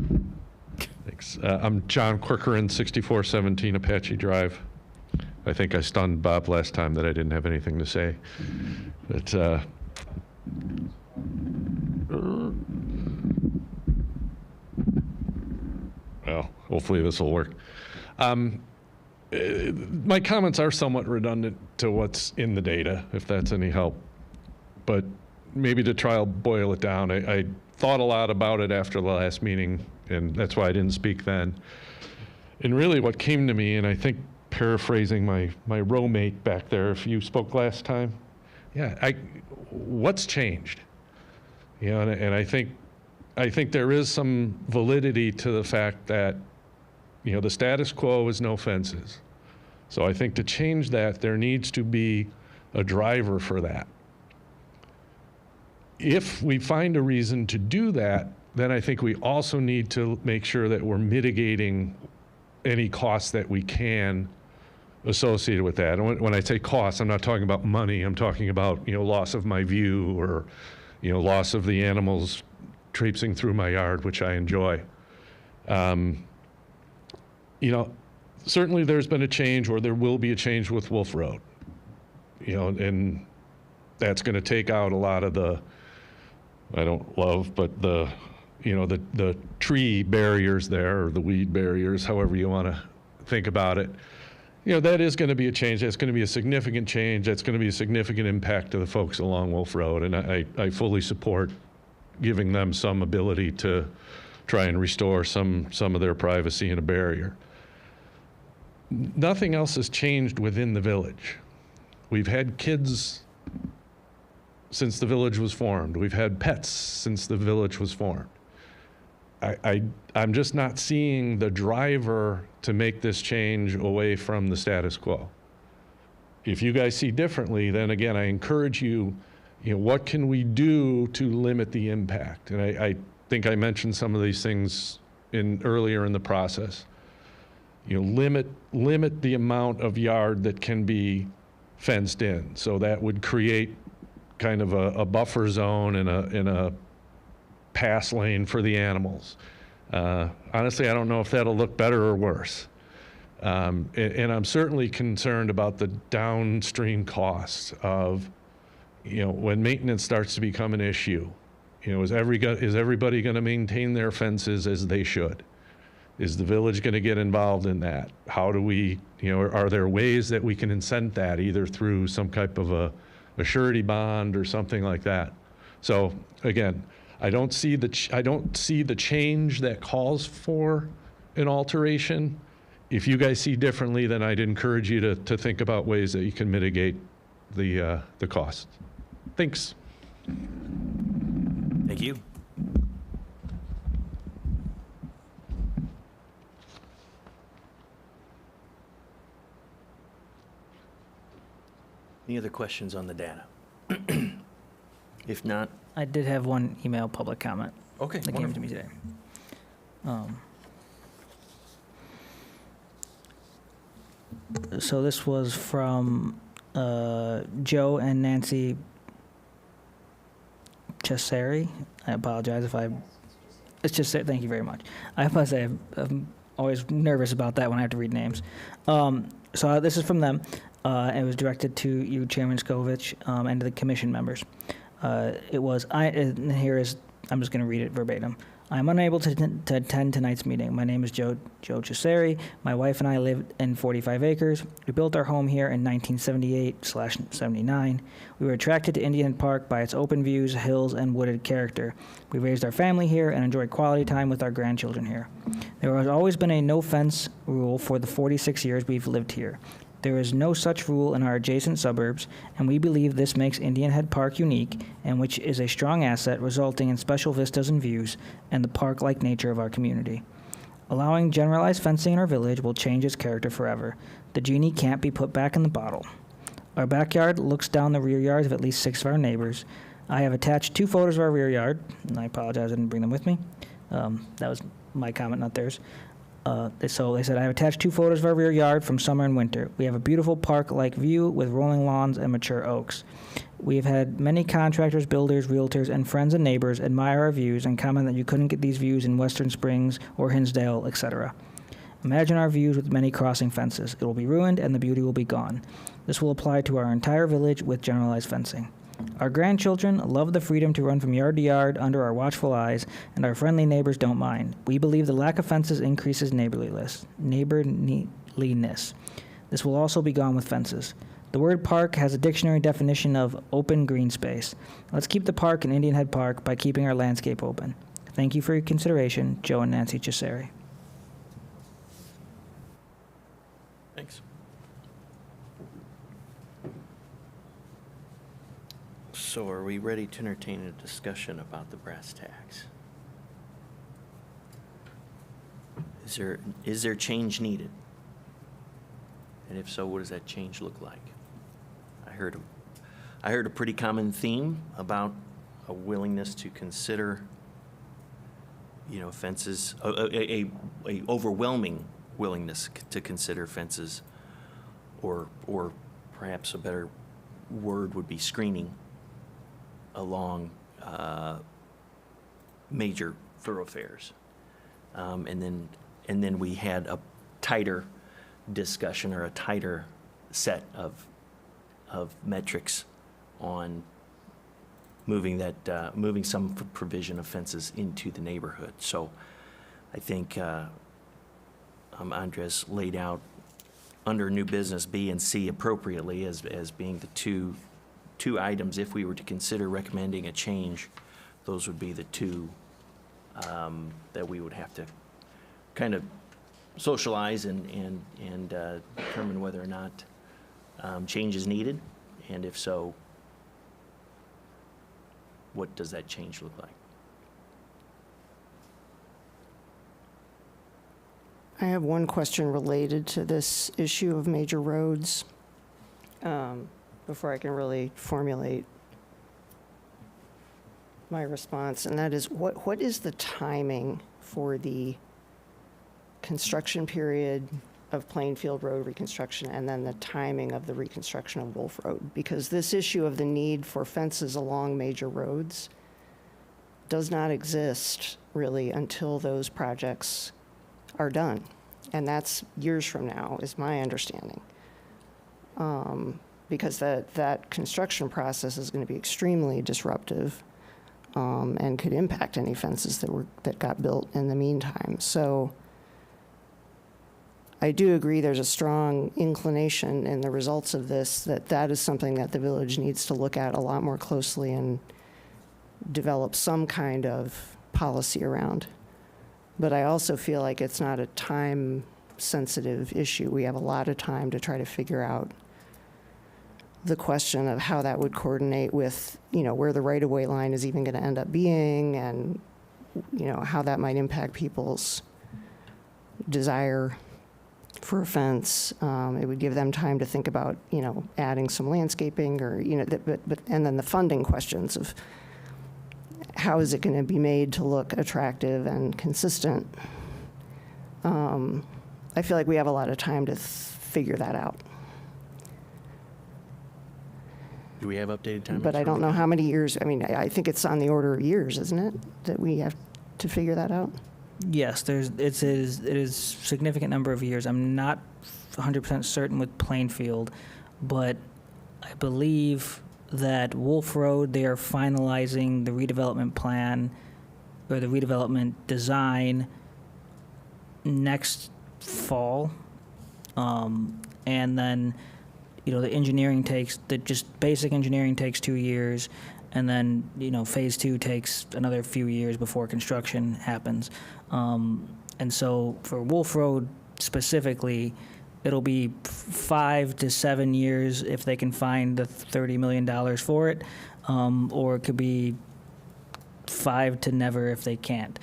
Thanks. I'm John Corcoran, 6417 Apache Drive. I think I stunned Bob last time that I didn't have anything to say. But, well, hopefully this will work. My comments are somewhat redundant to what's in the data, if that's any help. But maybe to try to boil it down, I thought a lot about it after the last meeting, and that's why I didn't speak then. And really what came to me, and I think paraphrasing my roommate back there, if you spoke last time, what's changed? And I think there is some validity to the fact that, the status quo is no fences. So I think to change that, there needs to be a driver for that. If we find a reason to do that, then I think we also need to make sure that we're mitigating any costs that we can associated with that. And when I say costs, I'm not talking about money. I'm talking about, loss of my view or, loss of the animals traipsing through my yard, which I enjoy. Certainly there's been a change, or there will be a change with Wolf Road. And that's going to take out a lot of the, I don't love, but the tree barriers there, or the weed barriers, however you want to think about it. That is going to be a change. That's going to be a significant change. That's going to be a significant impact to the folks along Wolf Road. And I fully support giving them some ability to try and restore some of their privacy in a barrier. Nothing else has changed within the village. We've had kids since the village was formed. We've had pets since the village was formed. I'm just not seeing the driver to make this change away from the status quo. If you guys see differently, then again, I encourage you, what can we do to limit the impact? And I think I mentioned some of these things earlier in the process. Limit the amount of yard that can be fenced in. So that would create kind of a buffer zone and a pass lane for the animals. Honestly, I don't know if that'll look better or worse. And I'm certainly concerned about the downstream costs of, when maintenance starts to become an issue. Is everybody going to maintain their fences as they should? Is the village going to get involved in that? How do we, are there ways that we can incent that, either through some type of a surety bond or something like that? So again, I don't see the change that calls for an alteration. If you guys see differently, then I'd encourage you to think about ways that you can mitigate the cost. Thanks. Thank you. Any other questions on the data? If not, I did have one email public comment okay, that came to me today. So this was from Joe and Nancy Cesari. I apologize if it's just, thank you very much. I have to say, I'm always nervous about that when I have to read names. So this is from them. It was directed to you, Chairman Skovich, and to the commission members. It was, and here is, I'm just going to read it verbatim. I'm unable to attend tonight's meeting. My name is Joe Cesari. My wife and I live in 45 acres. We built our home here in 1978/79. We were attracted to Indian Park by its open views, hills, and wooded character. We raised our family here and enjoy quality time with our grandchildren here. There has always been a no fence rule for the 46 years we've lived here. There is no such rule in our adjacent suburbs, and we believe this makes Indian Head Park unique, and which is a strong asset resulting in special vistas and views and the park-like nature of our community. Allowing generalized fencing in our village will change its character forever. The genie can't be put back in the bottle. Our backyard looks down the rear yards of at least 6 of our neighbors. I have attached 2 photos of our rear yard, and I apologize I didn't bring them with me. That was my comment, not theirs. So they said, I have attached 2 photos of our rear yard from summer and winter. We have a beautiful park-like view with rolling lawns and mature oaks. We have had many contractors, builders, realtors, and friends and neighbors admire our views and comment that you couldn't get these views in Western Springs or Hinsdale, etc. Imagine our views with many crossing fences. It will be ruined and the beauty will be gone. This will apply to our entire village with generalized fencing. Our grandchildren love the freedom to run from yard to yard under our watchful eyes, and our friendly neighbors don't mind. We believe the lack of fences increases neighborliness. This will also be gone with fences. The word park has a dictionary definition of open green space. Let's keep the park in Indian Head Park by keeping our landscape open. Thank you for your consideration, Joe and Nancy Cesare. Thanks. So are we ready to entertain a discussion about the brass tacks? Is there change needed? And if so, what does that change look like? I heard a pretty common theme about a willingness to consider, fences, a overwhelming willingness to consider fences, or perhaps a better word would be screening along major thoroughfares. And then we had a tighter discussion or a tighter set of metrics on moving some provision of fences into the neighborhood. So I think Andres laid out under new business B and C appropriately as being the two items. If we were to consider recommending a change, those would be the 2 that we would have to kind of socialize and determine whether or not change is needed, and if so, what does that change look like? I have one question related to this issue of major roads before I can really formulate my response, and that is, what is the timing for the construction period of Plainfield Road reconstruction and then the timing of the reconstruction of Wolf Road? Because this issue of the need for fences along major roads does not exist really until those projects are done. And that's years from now, is my understanding. Because that construction process is going to be extremely disruptive and could impact any fences that got built in the meantime. So I do agree there's a strong inclination in the results of this that is something that the village needs to look at a lot more closely and develop some kind of policy around. But I also feel like it's not a time-sensitive issue. We have a lot of time to try to figure out the question of how that would coordinate with, where the right-of-way line is even going to end up being, and, how that might impact people's desire for a fence. It would give them time to think about, adding some landscaping or, and then the funding questions of how is it going to be made to look attractive and consistent. I feel like we have a lot of time to figure that out. Do we have updated timelines? But I don't know how many years. I mean, I think it's on the order of years, isn't it, that we have to figure that out? Yes, it is significant number of years. I'm not 100% certain with Plainfield, but I believe that Wolf Road, they are finalizing the redevelopment plan or the redevelopment design next fall. And then, the engineering just basic engineering takes 2 years. And then, phase 2 takes another few years before construction happens. And so for Wolf Road specifically, it'll be 5 to 7 years if they can find the $30 million for it, or it could be 5 to never if they can't.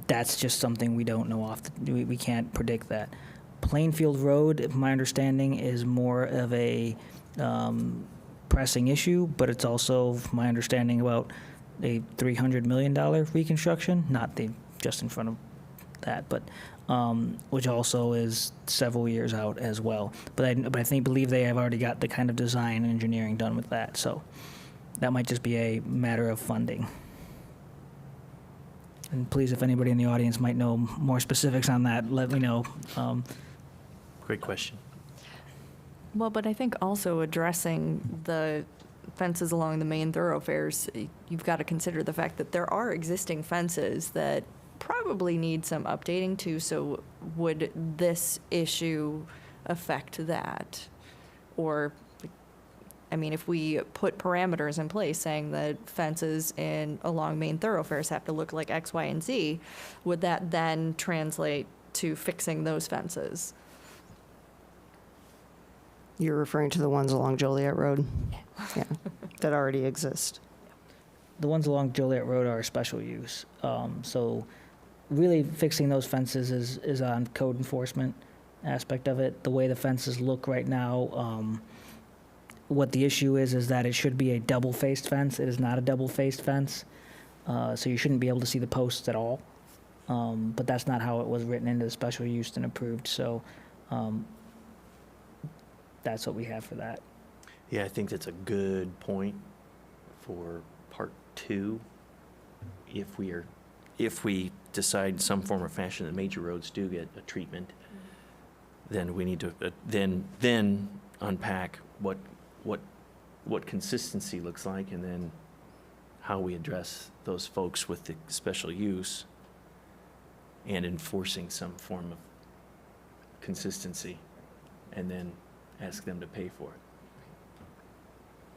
That's just something we don't know we can't predict that. Plainfield Road, my understanding, is more of a pressing issue, but it's also my understanding about a $300 million reconstruction, not just in front of that, but which also is several years out as well. But I believe they have already got the kind of design and engineering done with that, so that might just be a matter of funding. And please, if anybody in the audience might know more specifics on that, let me know. Great question. Well, but I think also addressing the fences along the main thoroughfares, you've got to consider the fact that there are existing fences that probably need some updating too, so would this issue affect that? Or, I mean, if we put parameters in place saying that fences along main thoroughfares have to look like X, Y, and Z, would that then translate to fixing those fences? You're referring to the ones along Joliet Road? Yeah, that already exist. The ones along Joliet Road are special use. So really fixing those fences is on code enforcement aspect of it. The way the fences look right now, what the issue is that it should be a double-faced fence. It is not a double-faced fence, so you shouldn't be able to see the posts at all. But that's not how it was written into the special use and approved, so that's what we have for that. Yeah, I think that's a good point for part 2. If we decide some form or fashion that major roads do get a treatment, then we need to then unpack what consistency looks like, and then how we address those folks with the special use and enforcing some form of consistency, and then ask them to pay for it.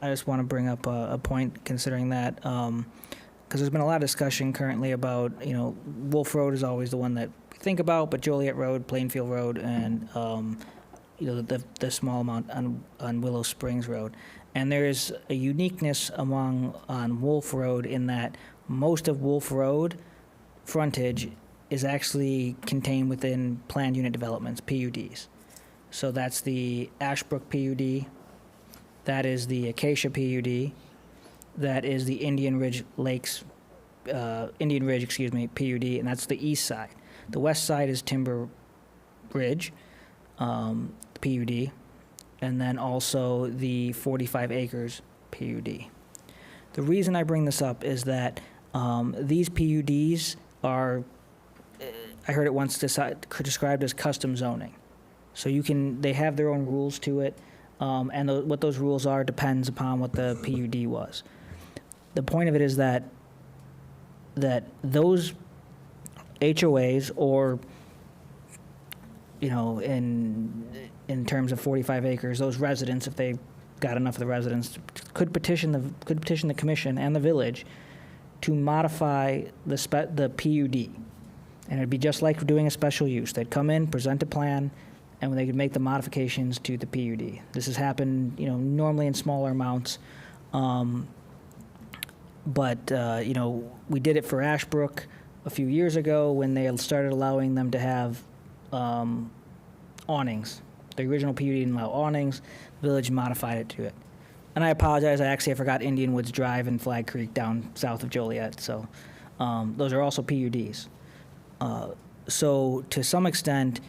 I just want to bring up a point considering that, because there's been a lot of discussion currently about, Wolf Road is always the one that we think about, but Joliet Road, Plainfield Road, and, the small amount on Willow Springs Road. And there's a uniqueness on Wolf Road in that most of Wolf Road frontage is actually contained within planned unit developments, PUDs. So that's the Ashbrook PUD, that is the Acacia PUD, that is the Indian Ridge PUD, and that's the east side. The west side is Timber Ridge, PUD, and then also the 45 acres PUD. The reason I bring this up is that these PUDs are, I heard it once described as custom zoning. So they have their own rules to it, and what those rules are depends upon what the PUD was. The point of it is that those HOAs, or in terms of 45 acres, those residents, if they got enough of the residents, could petition the commission and the village to modify the PUD, and it'd be just like doing a special use. They'd come in, present a plan, and they could make the modifications to the PUD. This has happened, normally in smaller amounts, but we did it for Ashbrook a few years ago when they started allowing them to have awnings. The original PUD didn't allow awnings. The village modified it to it. And I apologize, I forgot Indian Woods Drive and Flag Creek down south of Joliet, so those are also PUDs. So to some extent,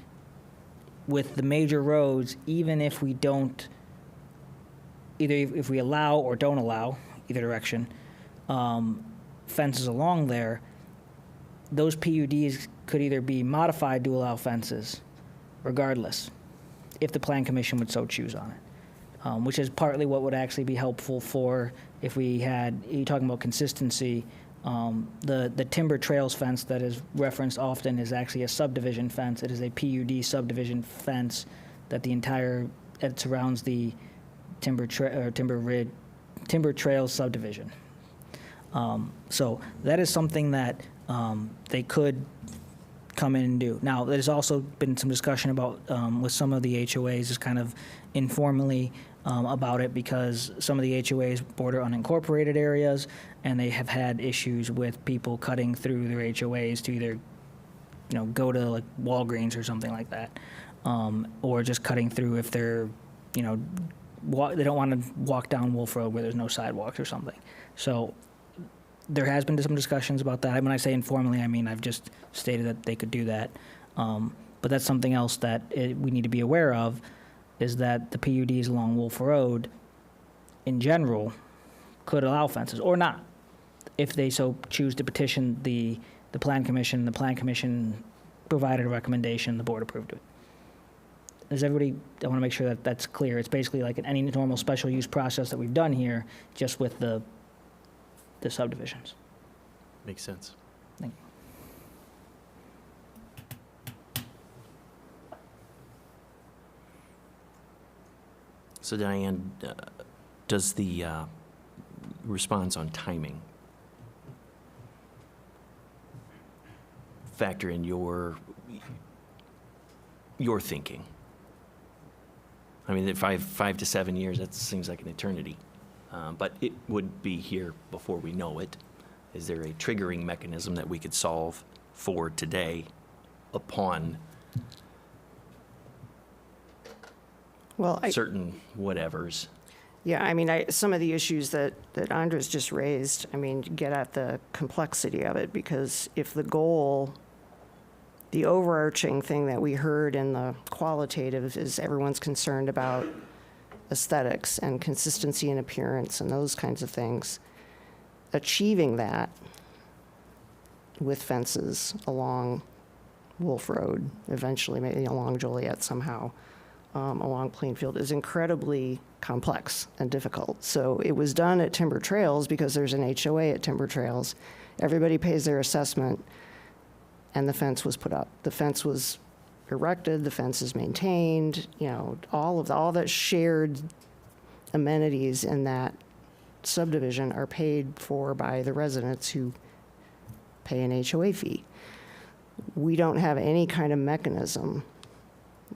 with the major roads, even if we don't, either if we allow or don't allow, either direction, fences along there, those PUDs could either be modified to allow fences, regardless, if the Plan Commission would so choose on it, which is partly what would actually be helpful for if we had, you're talking about consistency, the Timber Trails fence that is referenced often is actually a subdivision fence. It is a PUD subdivision fence that it surrounds the Timber Trails subdivision. So that is something that they could come in and do. Now, there's also been some discussion about, with some of the HOAs, just kind of informally about it, because some of the HOAs border unincorporated areas, and they have had issues with people cutting through their HOAs to either, go to like Walgreens or something like that, or just cutting through if they're, they don't want to walk down Wolf Road where there's no sidewalks or something. So there has been some discussions about that. When I say informally, I mean I've just stated that they could do that. But that's something else that we need to be aware of, is that the PUDs along Wolf Road, in general, could allow fences, or not, if they so choose to petition the Plan Commission. The Plan Commission provided a recommendation, the board approved it. Does everybody, I want to make sure that that's clear. It's basically like any normal special use process that we've done here, just with the subdivisions. Makes sense. Thank you. So Diane, does the response on timing factor in your thinking? I mean, 5 to 7 years, that seems like an eternity. But it would be here before we know it. Is there a triggering mechanism that we could solve for today upon certain whatevers? Yeah, I mean, some of the issues that Andres just raised, I mean, get at the complexity of it, because if the goal, the overarching thing that we heard in the qualitative is everyone's concerned about aesthetics and consistency in appearance and those kinds of things, achieving that with fences along Wolf Road, eventually maybe along Joliet somehow, along Plainfield, is incredibly complex and difficult. So it was done at Timber Trails because there's an HOA at Timber Trails. Everybody pays their assessment, and the fence was put up. The fence was erected, the fence is maintained, all that shared amenities in that subdivision are paid for by the residents who pay an HOA fee. We don't have any kind of mechanism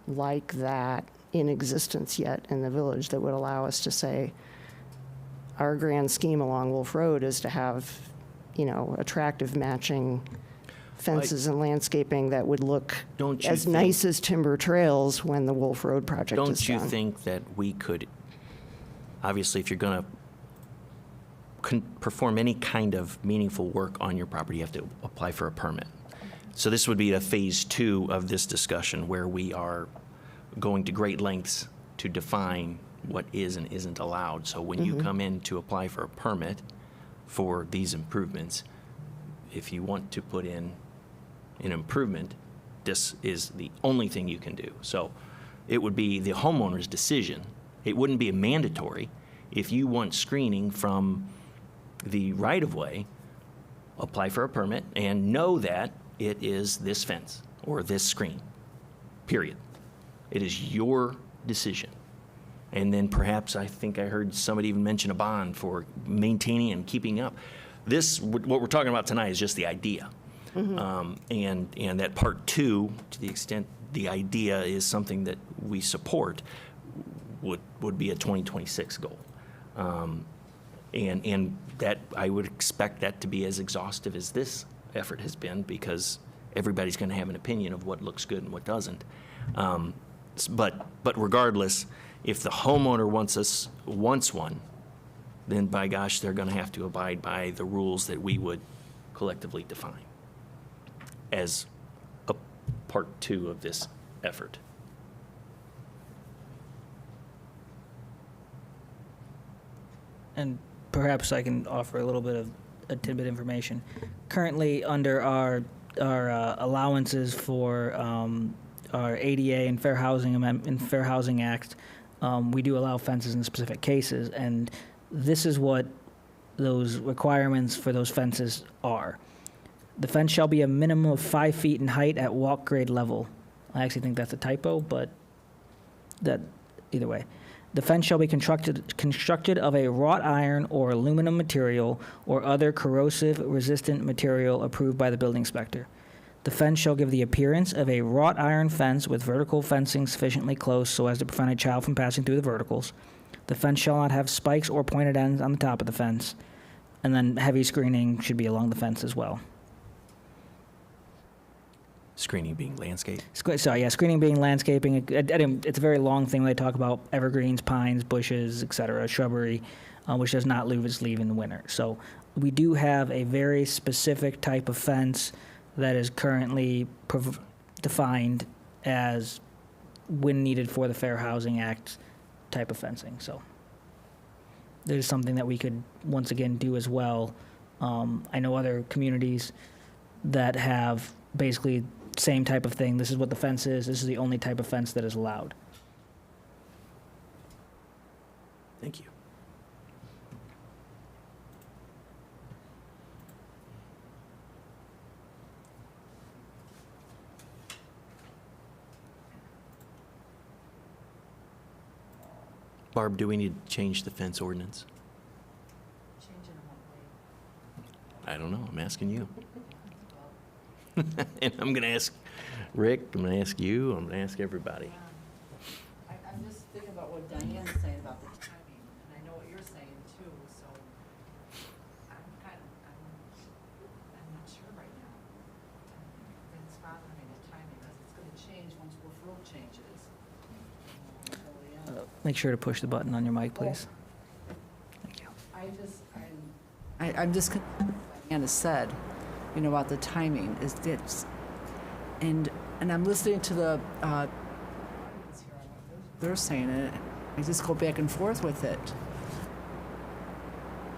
like that in existence yet in the village that would allow us to say, our grand scheme along Wolf Road is to have, attractive matching fences and landscaping that would look as nice as Timber Trails when the Wolf Road project is done. Don't you think that we could, obviously, if you're going to perform any kind of meaningful work on your property, you have to apply for a permit. So this would be a phase 2 of this discussion, where we are going to great lengths to define what is and isn't allowed. So when you come in to apply for a permit for these improvements, if you want to put in an improvement, this is the only thing you can do. So it would be the homeowner's decision. It wouldn't be a mandatory. If you want screening from the right-of-way, apply for a permit and know that it is this fence or this screen, period. It is your decision. And then perhaps, I think I heard somebody even mention a bond for maintaining and keeping up. What we're talking about tonight is just the idea. And that part 2, to the extent the idea is something that we support, would be a 2026 goal. And that, I would expect that to be as exhaustive as this effort has been, because everybody's going to have an opinion of what looks good and what doesn't. But regardless, if the homeowner wants one, then by gosh, they're going to have to abide by the rules that we would collectively define as a part 2 of this effort. And perhaps I can offer a little bit of a tidbit information. Currently, under our allowances for our ADA and Fair Housing Act, we do allow fences in specific cases, and this is what those requirements for those fences are. The fence shall be a minimum of 5 feet in height at walk grade level. I actually think that's a typo, but that either way. The fence shall be constructed of a wrought iron or aluminum material or other corrosive resistant material approved by the building inspector. The fence shall give the appearance of a wrought iron fence with vertical fencing sufficiently close so as to prevent a child from passing through the verticals. The fence shall not have spikes or pointed ends on the top of the fence. And then heavy screening should be along the fence as well. Screening being landscape. So yeah, screening being landscaping. It's a very long thing. They talk about evergreens, pines, bushes, etc., shrubbery, which does not lose its leaf in the winter. So we do have a very specific type of fence that is currently defined as when needed for the Fair Housing Act type of fencing. So there's something that we could once again do as well. I know other communities that have basically same type of thing. This is what the fence is. This is the only type of fence that is allowed. Thank you. Barb, do we need to change the fence ordinance? I don't know. I'm asking you. And I'm going to ask Rick, I'm going to ask you, I'm going to ask everybody. I'm just thinking about what Diane's saying about the timing, and I know what you're saying too, so I'm not sure right now. It's bothering me, the timing, because it's gonna change once Wolf Road changes. Make sure to push the button on your mic, please. Thank you. I'm just, Diana said, you know, about the timing, is this, and I'm listening to the, they're saying it, I just go back and forth with it.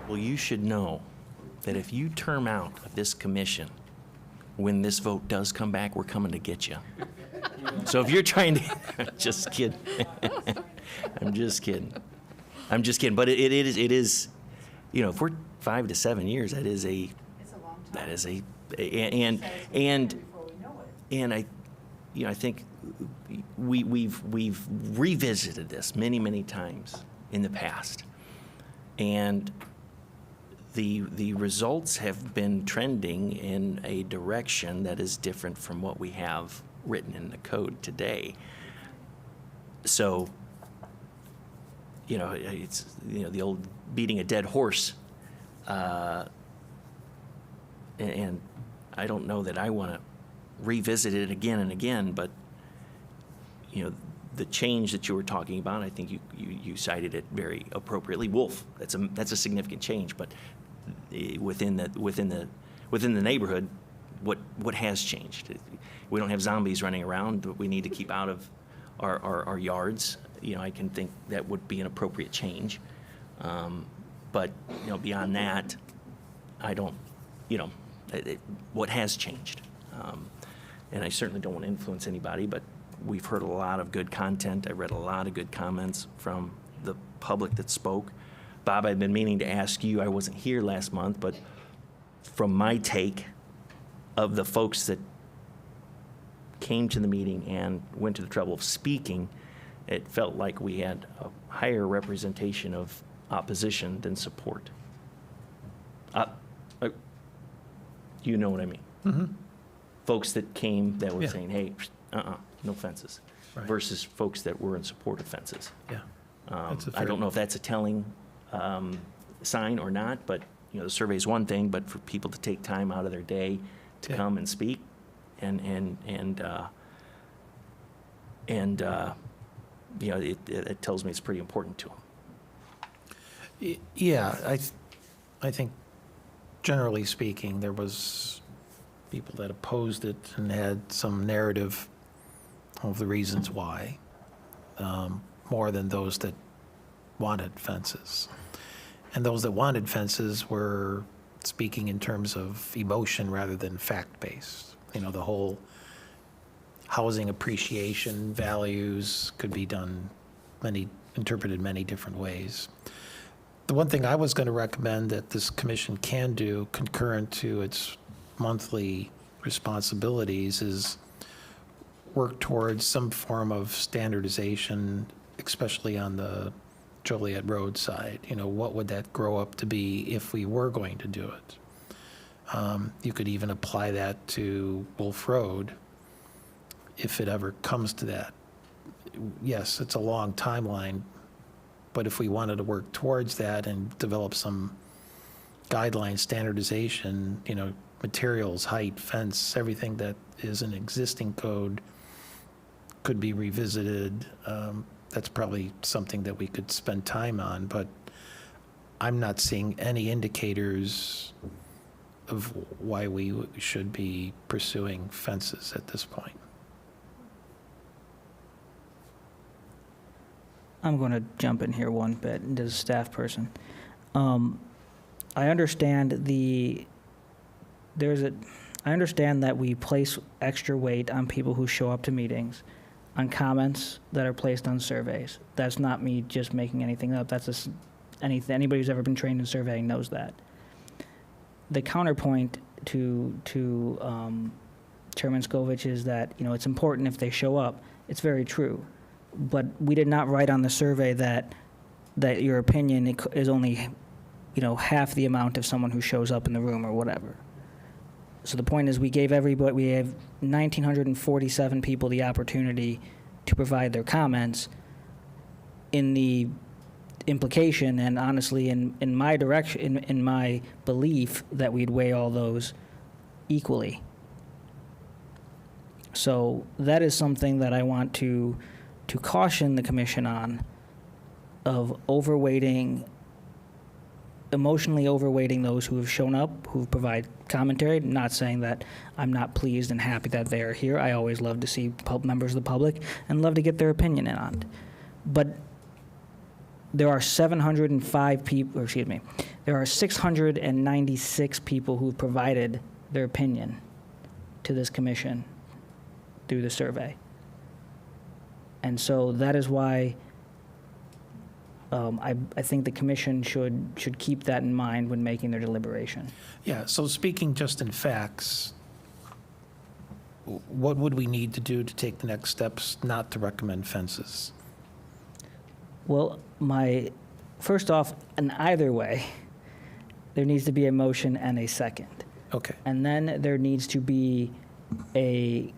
Well, you should know that if you term out of this commission, when this vote does come back, we're coming to get you. So if you're trying to, just kidding. I'm just kidding. I'm just kidding. But it is, you know, if we're 5 to 7 years, that is a, that is a, and I, you know, I think we've revisited this many, many times in the past. And the results have been trending in a direction that is different from what we have written in the code today. So, you know, it's, you know, the old beating a dead horse. And I don't know that I want to revisit it again and again, but, you know, the change that you were talking about, I think you cited it very appropriately. Wolf, that's a significant change, but within the neighborhood, what has changed? We don't have zombies running around that we need to keep out of our yards. You know, I can think that would be an appropriate change. But, you know, beyond that, I don't, you know, what has changed. And I certainly don't want to influence anybody, but we've heard a lot of good content. I read a lot of good comments from the public that spoke. Bob, I've been meaning to ask you, I wasn't here last month, but from my take of the folks that came to the meeting and went to the trouble of speaking, it felt like we had a higher representation of opposition than support. You know what I mean? Mm-hmm. Folks that came that were saying, hey, no fences, right, versus folks that were in support of fences. Yeah. I don't know if that's a telling sign or not, but, you know, the survey is one thing, but for people to take time out of their day to come and speak and you know, it tells me it's pretty important to them. Yeah, I think generally speaking, there was people that opposed it and had some narrative of the reasons why, more than those that wanted fences. And those that wanted fences were speaking in terms of emotion rather than fact-based. You know, the whole housing appreciation values could be done interpreted many different ways. The one thing I was going to recommend that this commission can do concurrent to its monthly responsibilities is work towards some form of standardization, especially on the Joliet Road side. You know, what would that grow up to be if we were going to do it? You could even apply that to Wolf Road if it ever comes to that. Yes, it's a long timeline, but if we wanted to work towards that and develop some guideline standardization, materials, height, fence, everything that is an existing code could be revisited. That's probably something that we could spend time on, but I'm not seeing any indicators of why we should be pursuing fences at this point. I'm going to jump in here one bit as a staff person. I understand I understand that we place extra weight on people who show up to meetings, on comments that are placed on surveys. That's not me just making anything up. That's just anybody who's ever been trained in surveying knows that. The counterpoint to Chairman Scovich is that, it's important if they show up. It's very true. But we did not write on the survey that your opinion is only, half the amount of someone who shows up in the room or whatever. So the point is we have 1,947 people the opportunity to provide their comments. In the implication, and honestly in my direction, in my belief, that we'd weigh all those equally. So that is something that I want to caution the commission on, of emotionally overweighting those who have shown up, who provide commentary. Not saying that I'm not pleased and happy that they are here. I always love to see members of the public and love to get their opinion in on it. But there are 696 people who've provided their opinion to this commission through the survey. And so that is why I think the commission should keep that in mind when making their deliberation. Yeah, so speaking just in facts, what would we need to do to take the next steps not to recommend fences? Well, first off, in either way, there needs to be a motion and a second. Okay. And then there needs to be a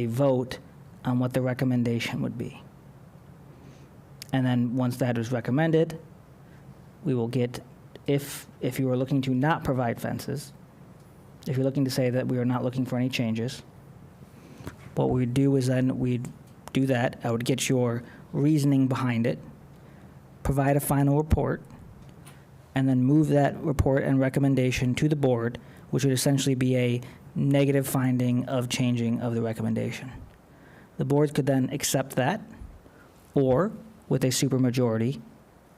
vote on what the recommendation would be. And then once that is recommended, we will get, if you are looking to not provide fences, if you're looking to say that we are not looking for any changes, what we'd do is then we'd do that. I would get your reasoning behind it, provide a final report, and then move that report and recommendation to the board, which would essentially be a negative finding of changing of the recommendation. The board could then accept that, or with a supermajority,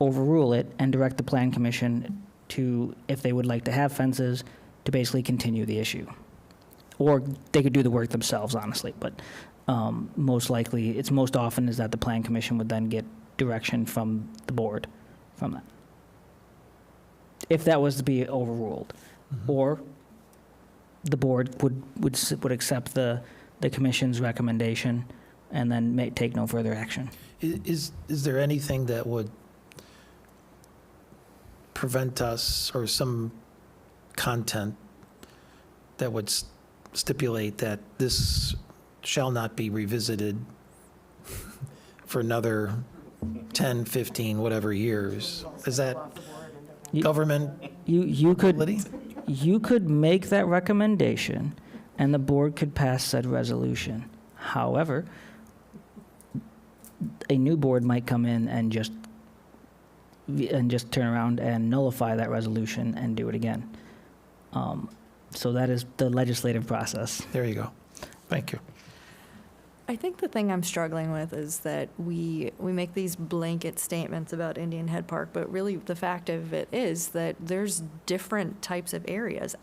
overrule it and direct the Plan Commission to, if they would like to have fences, to basically continue the issue. Or they could do the work themselves, honestly, but most likely, it's most often is that the Plan Commission would then get direction from the board from that, if that was to be overruled. Mm-hmm. Or the board would accept the commission's recommendation and then take no further action. Is there anything that would prevent us, or some content that would stipulate that this shall not be revisited for another 10, 15, whatever years? Is that government You ability? could make that recommendation, and the board could pass said resolution. However, a new board might come in and just turn around and nullify that resolution and do it again. So that is the legislative process. There you go. Thank you. I think the thing I'm struggling with is that we make these blanket statements about Indian Head Park, but really the fact of it is that there's different types of areas.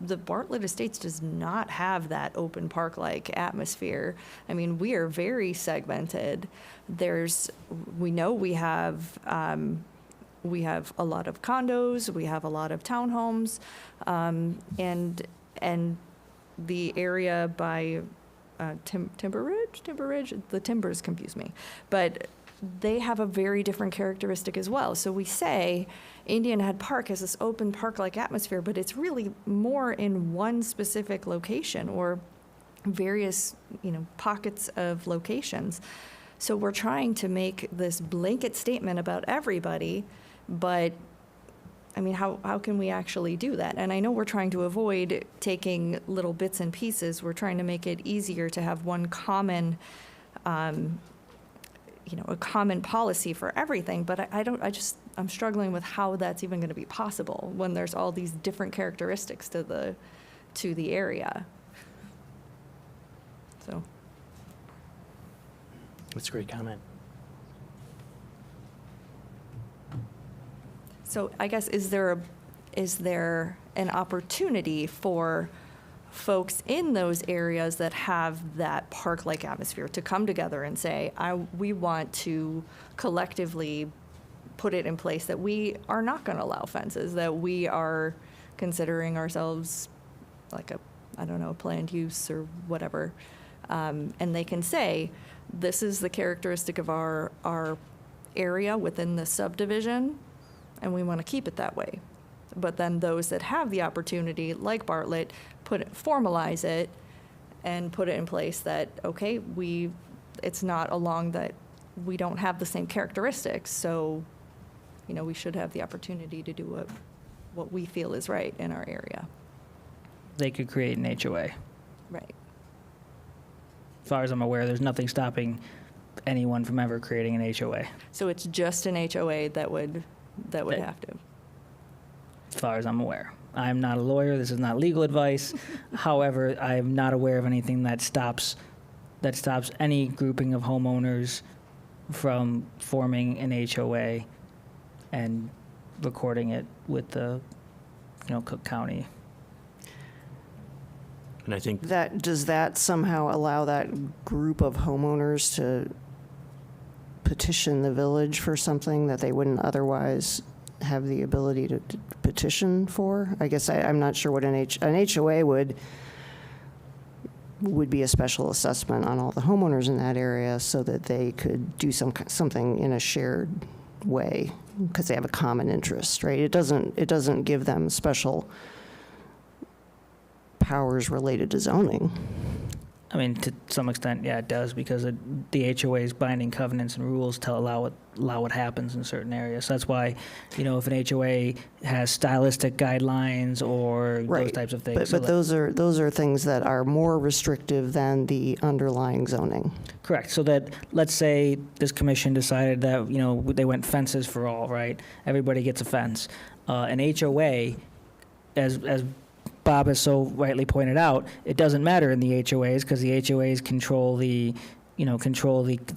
The Bartlett Estates does not have that open park-like atmosphere. I mean, we are very segmented. We know we have a lot of condos, we have a lot of townhomes, and the area by Timber Ridge, the timbers confuse me. But they have a very different characteristic as well. So we say Indian Head Park has this open park-like atmosphere, but it's really more in one specific location or various, pockets of locations. So we're trying to make this blanket statement about everybody, but I mean, how can we actually do that? And I know we're trying to avoid taking little bits and pieces. We're trying to make it easier to have one common, a common policy for everything. But I'm struggling with how that's even going to be possible when there's all these different characteristics to the area. So. That's a great comment. So I guess, is there an opportunity for folks in those areas that have that park-like atmosphere to come together and say, we want to collectively put it in place that we are not going to allow fences, that we are considering ourselves like a planned use or whatever. And they can say, this is the characteristic of our area within the subdivision, and we want to keep it that way. But then those that have the opportunity, like Bartlett, formalize it and put it in place that, okay, it's not along that we don't have the same characteristics, so, we should have the opportunity to do what we feel is right in our area. They could create an HOA. Right. As far as I'm aware, there's nothing stopping anyone from ever creating an HOA, So it's just an HOA that would have to. as far as I'm aware. I'm not a lawyer. This is not legal advice. However, I'm not aware of anything that stops any grouping of homeowners from forming an HOA and recording it with the, Cook County. And I think Does that somehow allow that group of homeowners to petition the village for something that they wouldn't otherwise have the ability to petition for? I guess I'm not sure what an HOA would be a special assessment on all the homeowners in that area so that they could do something in a shared way because they have a common interest, right? It doesn't give them special powers related to zoning. I mean, to some extent, yeah, it does, because the HOA's binding covenants and rules allow what happens in certain areas. So that's why, if an HOA has stylistic guidelines or those Right. types of things. But those are things that are more restrictive than the underlying zoning. Correct. So that, let's say this commission decided that, they went fences for all, right? Everybody gets a fence. An HOA, as Bob has so rightly pointed out, it doesn't matter in the HOAs because the HOAs control the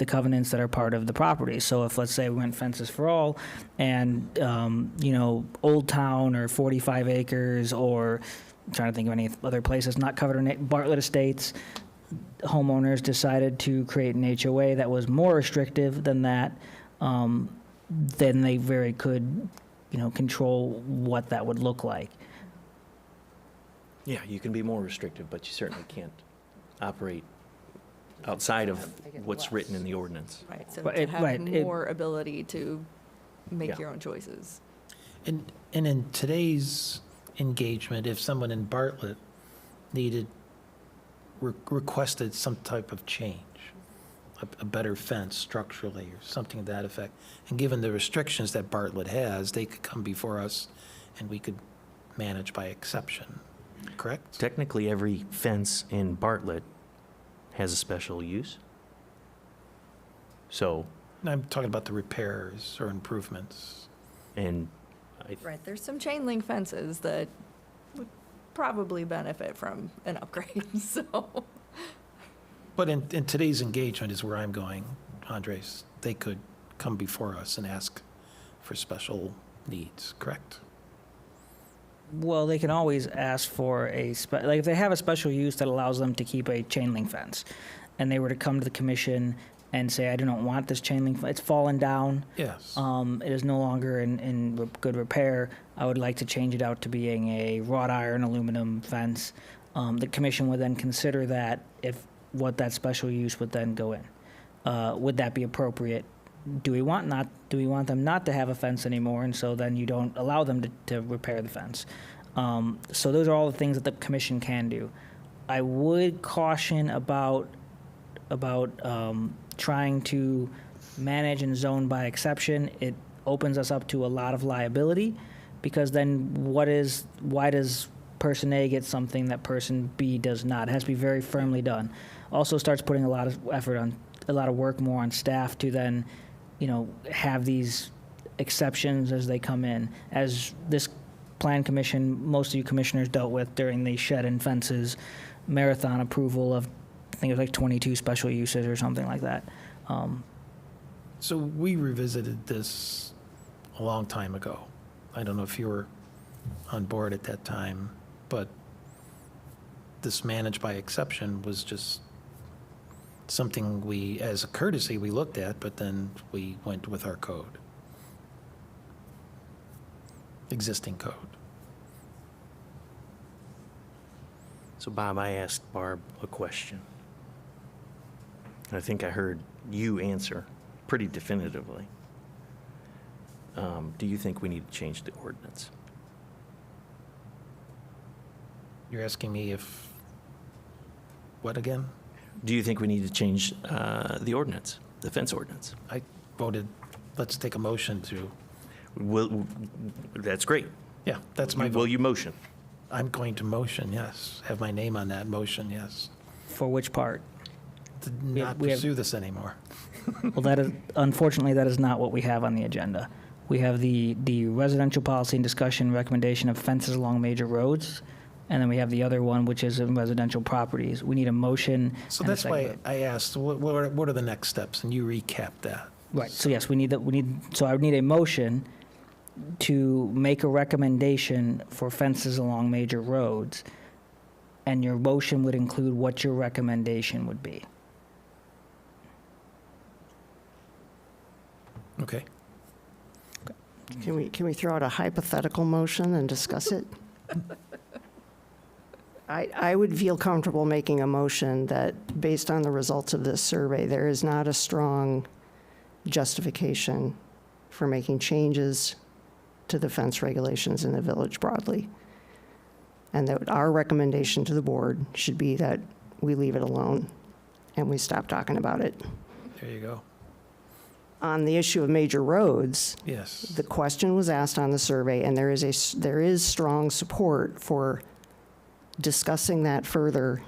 covenants that are part of the property. So if, let's say, we went fences for all and, Old Town or 45 acres or I'm trying to think of any other places not covered in Bartlett Estates, homeowners decided to create an HOA that was more restrictive than that, then they very could, control what that would look like. Yeah, you can be more restrictive, but you certainly can't operate outside of what's written in the ordinance. Right, so But to it- have right, it- more ability to make Yeah. your own choices. And in today's engagement, if someone in Bartlett requested some type of change, a better fence structurally or something to that effect, and given the restrictions that Bartlett has, they could come before us and we could manage by exception, correct? Technically, every fence in Bartlett has a special use. So, I'm talking about the repairs or improvements. and Right, there's some chain link fences that would probably benefit from an upgrade, so. But in today's engagement is where I'm going, Andres. They could come before us and ask for special needs, correct? Well, they can always ask for like if they have a special use that allows them to keep a chain link fence, and they were to come to the commission and say, I do not want this chain link, it's fallen down, Yes. it is no longer in good repair, I would like to change it out to being a wrought iron aluminum fence. The commission would then consider that what that special use would then go in. Would that be appropriate do we want them not to have a fence anymore? And so then you don't allow them to repair the fence. So those are all the things that the commission can do. I would caution about trying to manage and zone by exception. It opens us up to a lot of liability, because then why does person A get something that person B does not? It has to be very firmly done. Also starts putting a lot of effort on, a lot of work more on staff to then, have these exceptions as they come in. As this plan commission, most of you commissioners dealt with during the shed and fences marathon approval of, I think it was like 22 special uses or something like that. So we revisited this a long time ago. I don't know if you were on board at that time, but this managed by exception was just something we, as a courtesy, we looked at, but then we went with our code, existing code. So Bob, I asked Barb a question. And I think I heard you answer pretty definitively. Do you think we need to change the ordinance? You're asking me what again? Do you think we need to change the ordinance, the fence ordinance? I voted, let's take a motion to, That's great. yeah, that's my Will vote. you motion? I'm going to motion, yes. Have my name on that motion, yes. For which part? To We not have- pursue this anymore. Well, unfortunately, that is not what we have on the agenda. We have the residential policy and discussion recommendation of fences along major roads, and then we have the other one, which is in residential properties. We need a motion. So and a that's why second. I asked, what are the next steps? And you recapped that. Right, so yes, so I would need a motion to make a recommendation for fences along major roads, and your motion would include what your recommendation would be. Okay. Can we throw out a hypothetical motion and discuss it? I would feel comfortable making a motion that, based on the results of this survey, there is not a strong justification for making changes to the fence regulations in the village broadly. And that our recommendation to the board should be that we leave it alone and we stop talking about it. There you go. On the issue of major roads, Yes. the question was asked on the survey, and there is strong support for discussing that further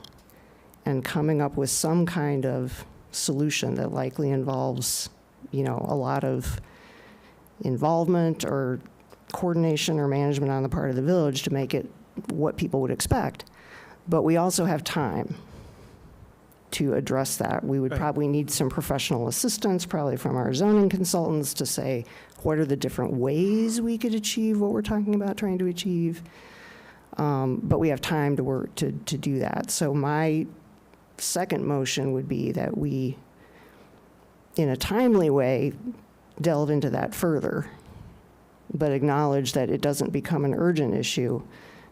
and coming up with some kind of solution that likely involves, a lot of involvement or coordination or management on the part of the village to make it what people would expect. But we also have time to address that. We would Right. probably need some professional assistance, probably from our zoning consultants, to say, what are the different ways we could achieve what we're talking about trying to achieve? But we have time to work to do that. So my second motion would be that we, in a timely way, delve into that further, but acknowledge that it doesn't become an urgent issue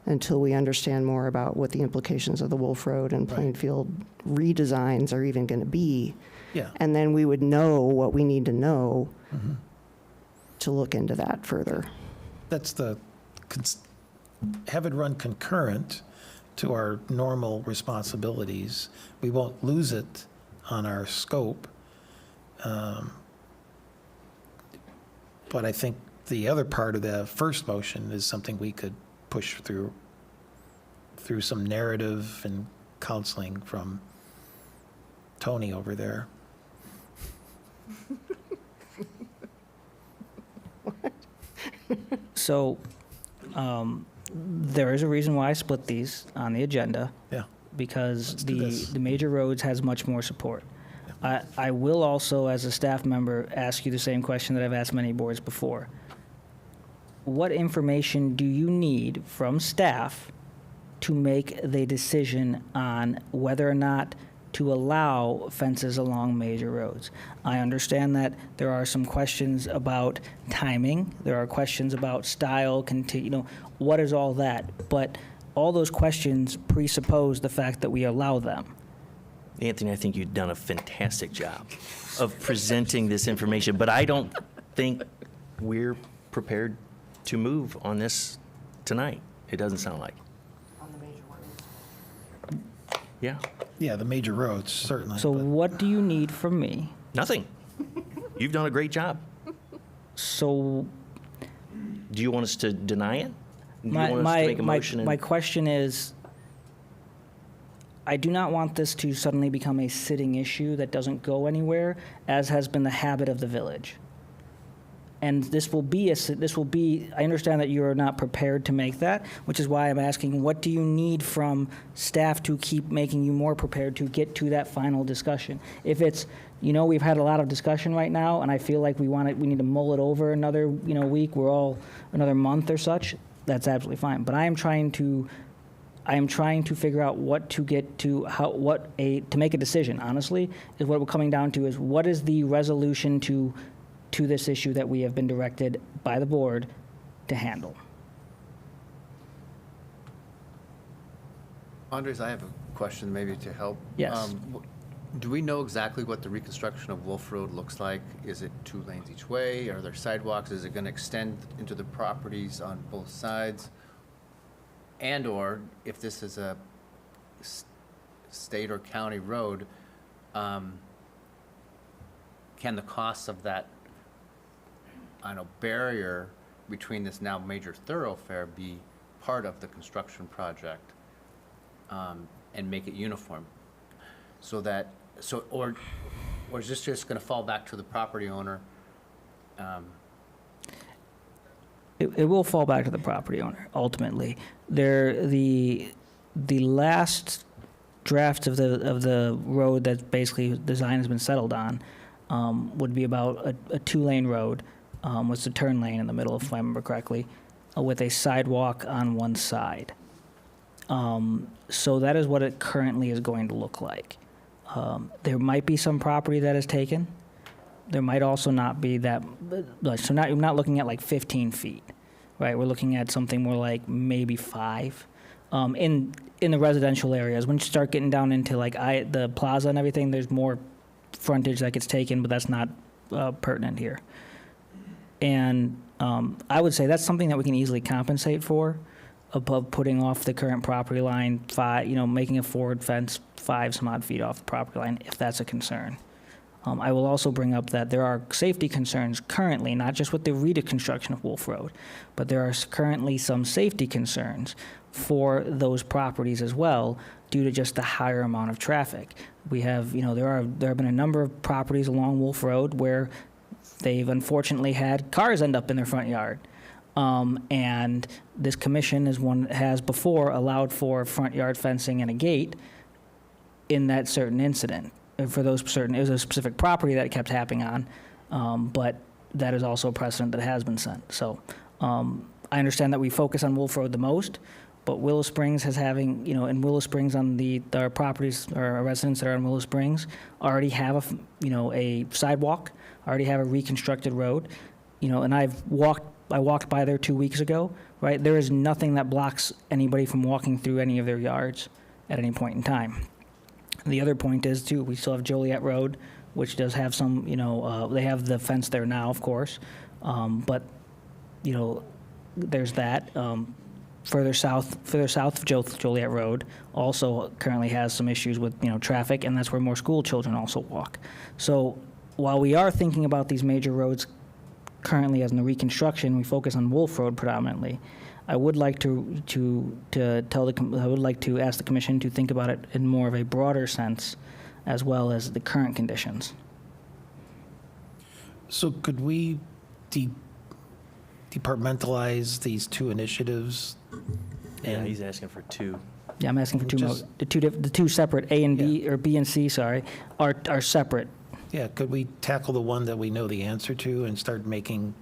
until we understand more about what the implications of the Wolf Road and Right. Plainfield redesigns are even going to be. Yeah. And then we would know what we need to know Mhm. to look into that further. That's have it run concurrent to our normal responsibilities. We won't lose it on our scope. But I think the other part of the first motion is something we could push through some narrative and counseling from Tony over there. So, there is a reason why I split these on the agenda. Yeah. Because Let's do this. the major roads has much more support. I will also, as a staff member, ask you the same question that I've asked many boards before. What information do you need from staff to make the decision on whether or not to allow fences along major roads? I understand that there are some questions about timing, there are questions about style, what is all that? But all those questions presuppose the fact that we allow them. Anthony, I think you've done a fantastic job of presenting this information, but I don't think we're prepared to move on this tonight. It doesn't sound like. On the major ones. Yeah, Yeah, the major roads, certainly. So but- what do you need from me? nothing. You've done a great job. So Do you want us to deny it? Do you want us to make a motion? my question is, I do not want this to suddenly become a sitting issue that doesn't go anywhere, as has been the habit of the village. And this will be, I understand that you are not prepared to make that, which is why I'm asking, what do you need from staff to keep making you more prepared to get to that final discussion? If it's, we've had a lot of discussion right now, and I feel like we need to mull it over another, week, another month or such, that's absolutely fine. But I am trying to figure out what to get to, to make a decision, honestly, is what we're coming down to, is what is the resolution to this issue that we have been directed by the board to handle. Andres, I have a question maybe to help. Yes. Do we know exactly what the reconstruction of Wolf Road looks like? Is it 2 lanes each way? Are there sidewalks? Is it going to extend into the properties on both sides? And/or if this is a state or county road, can the costs of that, barrier between this now major thoroughfare be part of the construction project, and make it uniform? Or is this just gonna fall back to the property owner? It will fall back to the property owner, ultimately. The last draft of the road that basically design has been settled on would be about a 2-lane road, with the turn lane in the middle, if I remember correctly, with a sidewalk on one side. So that is what it currently is going to look like. There might be some property that is taken. There might also not be that, so you're not looking at like 15 feet, right? We're looking at something more like maybe 5. In the residential areas, when you start getting down into like the plaza and everything, there's more frontage that gets taken, but that's not pertinent here. And I would say that's something that we can easily compensate for, above putting off the current property line, making a forward fence 5 some odd feet off the property line, if that's a concern. I will also bring up that there are safety concerns currently, not just with the reconstruction of Wolf Road, but there are currently some safety concerns for those properties as well, due to just the higher amount of traffic. We have, there have been a number of properties along Wolf Road where they've unfortunately had cars end up in their front yard. And this commission has before allowed for front yard fencing and a gate in that certain incident. For those certain, it was a specific property that it kept happening on, but that is also a precedent that has been set. So I understand that we focus on Wolf Road the most, but Willow Springs in Willow Springs our properties, or our residents that are in Willow Springs already have a sidewalk, already have a reconstructed road, and I walked by there 2 weeks ago, right? There is nothing that blocks anybody from walking through any of their yards at any point in time. The other point is, too, we still have Joliet Road, which does have some, they have the fence there now, of course. But, there's that. Further south of Joliet Road also currently has some issues with, traffic, and that's where more school children also walk. So while we are thinking about these major roads currently as in the reconstruction, we focus on Wolf Road predominantly. I would like to ask the commission to think about it in more of a broader sense, as well as the current conditions. So could we departmentalize these 2 initiatives? Yeah, And- he's asking for 2. Yeah, I'm asking for Just- the two separate A and B, or B and C, sorry, are separate. Yeah, could we tackle the one that we know the answer to and start making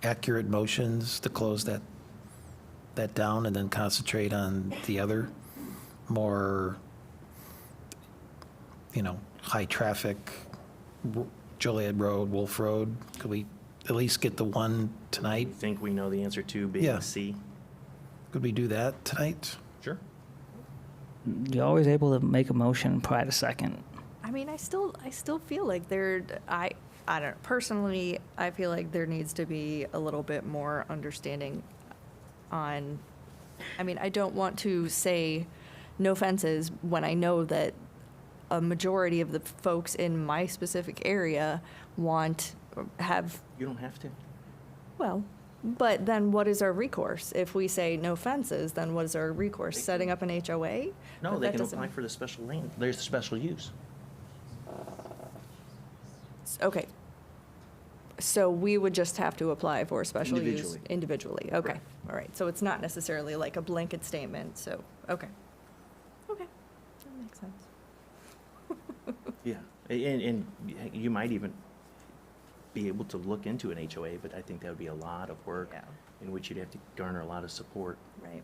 accurate motions to close that down, and then concentrate on the other more, high traffic, Joliet Road, Wolf Road? Could we at least get the one tonight? I think we know the answer to being Yeah. C. Could we do that tonight? Sure. You're always able to make a motion prior to second. I mean, I still feel like I don't know, personally, I feel like there needs to be a little bit more understanding on, I mean, I don't want to say no fences when I know that a majority of the folks in my specific area have, You don't have to. well, but then what is our recourse? If we say no fences, then what is our recourse? Setting up an HOA? No, But they that can doesn't- apply for the special land, there's special use. Okay. So we would just have to apply for special use Individually. individually? Okay, all right. So it's not necessarily like a blanket statement, so, okay. Okay, that makes sense. Yeah, and you might even be able to look into an HOA, but I think that would be a lot of work Yeah, in which you'd have to garner a lot of support, right.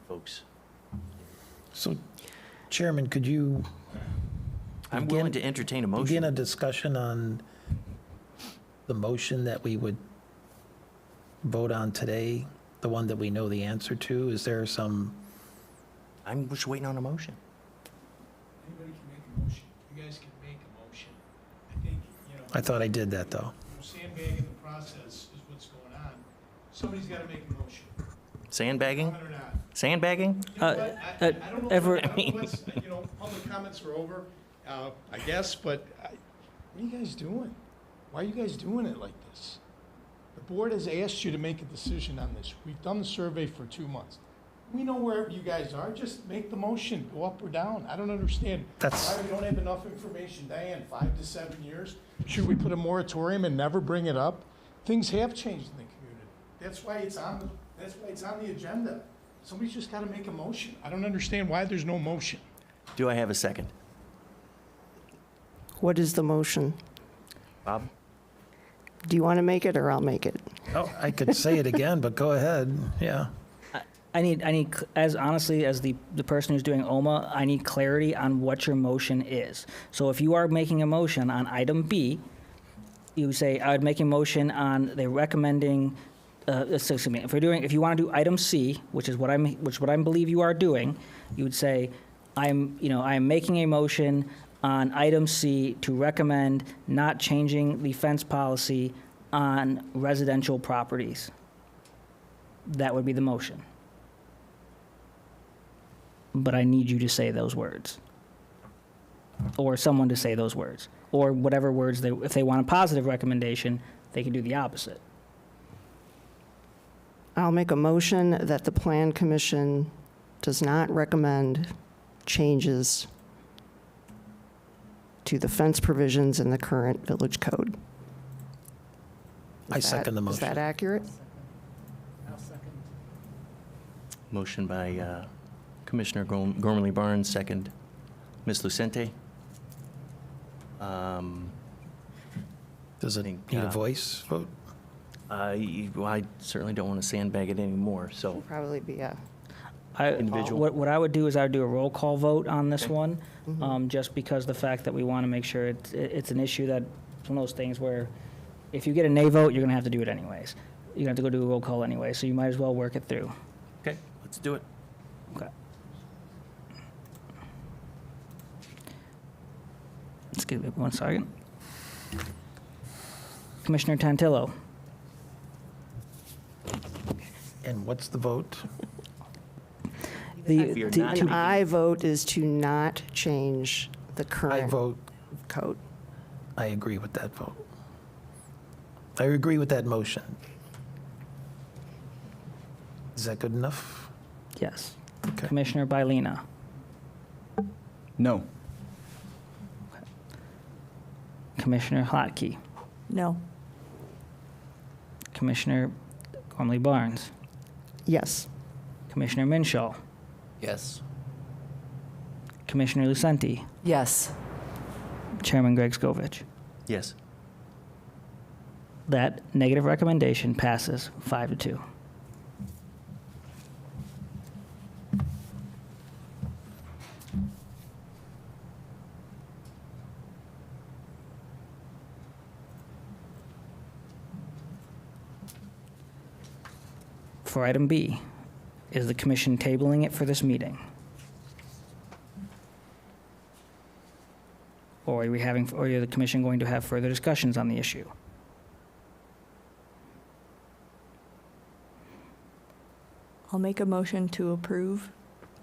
folks. So, Chairman, could you I'm Begin- willing to entertain a motion. begin a discussion on the motion that we would vote on today, the one that we know the answer to? Is there some, I'm just waiting on a motion. Anybody can make a motion. You guys can make a motion. I think, I thought I did that, though. sandbagging the process is what's going on. Somebody's got to make a motion. Sandbagging? Comment or not. Sandbagging? You know what? I don't know, ever- I don't know what's, public comments are over, I guess, but what are you guys doing? Why are you guys doing it like this? The board has asked you to make a decision on this. We've done the survey for 2 months. We know wherever you guys are, just make the motion, go up or down. I don't understand That's- why we don't have enough information. Diane, 5 to 7 years? Should we put a moratorium and never bring it up? Things have changed in the community. That's why it's on the agenda. Somebody's just gotta make a motion. I don't understand why there's no motion. Do I have a second? What is the motion? Bob? Do you want to make it, or I'll make it? Oh, I could say it again, but go ahead, yeah. I need, as honestly, as the person who's doing OMA, I need clarity on what your motion is. So if you are making a motion on item B, you say, I would make a motion on the recommending, excuse me, if you want to do item C, which is what I believe you are doing, you would say, I'm making a motion on item C to recommend not changing the fence policy on residential properties. That would be the motion. But I need you to say those words. Or someone to say those words. Or whatever words, if they want a positive recommendation, they can do the opposite. I'll make a motion that the Plan Commission does not recommend changes to the fence provisions in the current village code. I second the Is motion. that accurate? I'll second. Motion by Commissioner Gormley Barnes, second. Ms. Lucente? Does it think, need a voice vote? Well, I certainly don't want to sandbag it anymore, so Probably be a, Individual. What I would do is I would do a roll call vote on this Okay. one, just because the fact that we want to make sure it's an issue that, it's one of those things where if you get a nay vote, you're going to have to do it anyways. You're going to have to go do a roll call anyway, so you might as well work it through. okay, let's do it. Okay. Let's give it 1 second. Commissioner Tantillo, And what's the vote? If you're not an making- aye vote is to not change the I current vote, code. I agree with that vote. I agree with that motion. Is that good enough? yes. Okay. Commissioner Bailina, No. Commissioner Hlatke, No. Commissioner Gormley Barnes, Yes. Commissioner Minshaw, Yes. Commissioner Lucenti, Yes. Chairman Greg Scovich. Yes. That negative recommendation passes 5-2. For item B, is the commission tabling it for this meeting? Or are the commission going to have further discussions on the issue? I'll make a motion to approve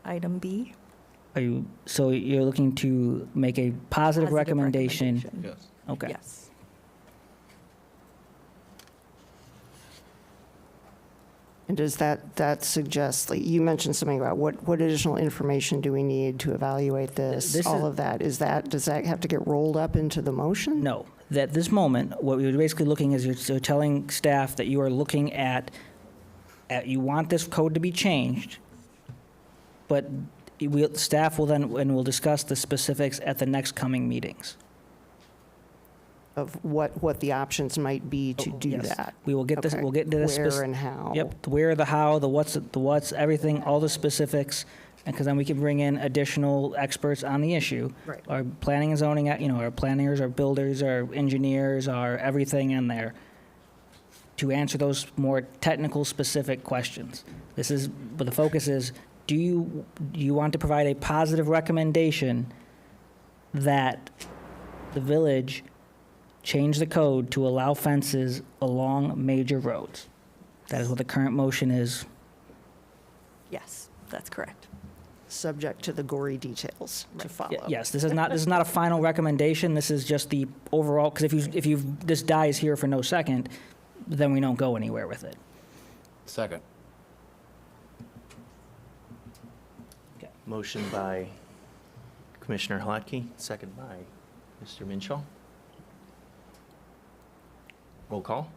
item B. So you're looking to make a positive recommendation? Yes. Okay. Yes. And does that suggest, like, you mentioned something about what additional information do we need to evaluate this? All of that, does that have to get rolled up into the motion? No. At this moment, what we're basically looking is you're telling staff that you are looking at you want this code to be changed, but staff will then, and we'll discuss the specifics at the next coming meetings. Of what the options might be to do Yes. that? We will get this, Okay. we'll get into this. Where and how? Yep, the where, the how, the what's, everything, all the specifics, and because then we can bring in additional experts on the issue. Right. Our planning and zoning, our planners, our builders, our engineers, our everything in there to answer those more technical, specific questions. But the focus is, do you want to provide a positive recommendation that the village change the code to allow fences along major roads? That is what the current motion is. Yes, that's correct. Subject to the gory details to follow. Yes, this is not a final recommendation. This is just the overall, because if this dies here for no second, then we don't go anywhere with it. Second. Motion by Commissioner Hlotke, second by Mr. Minshaw. Roll call.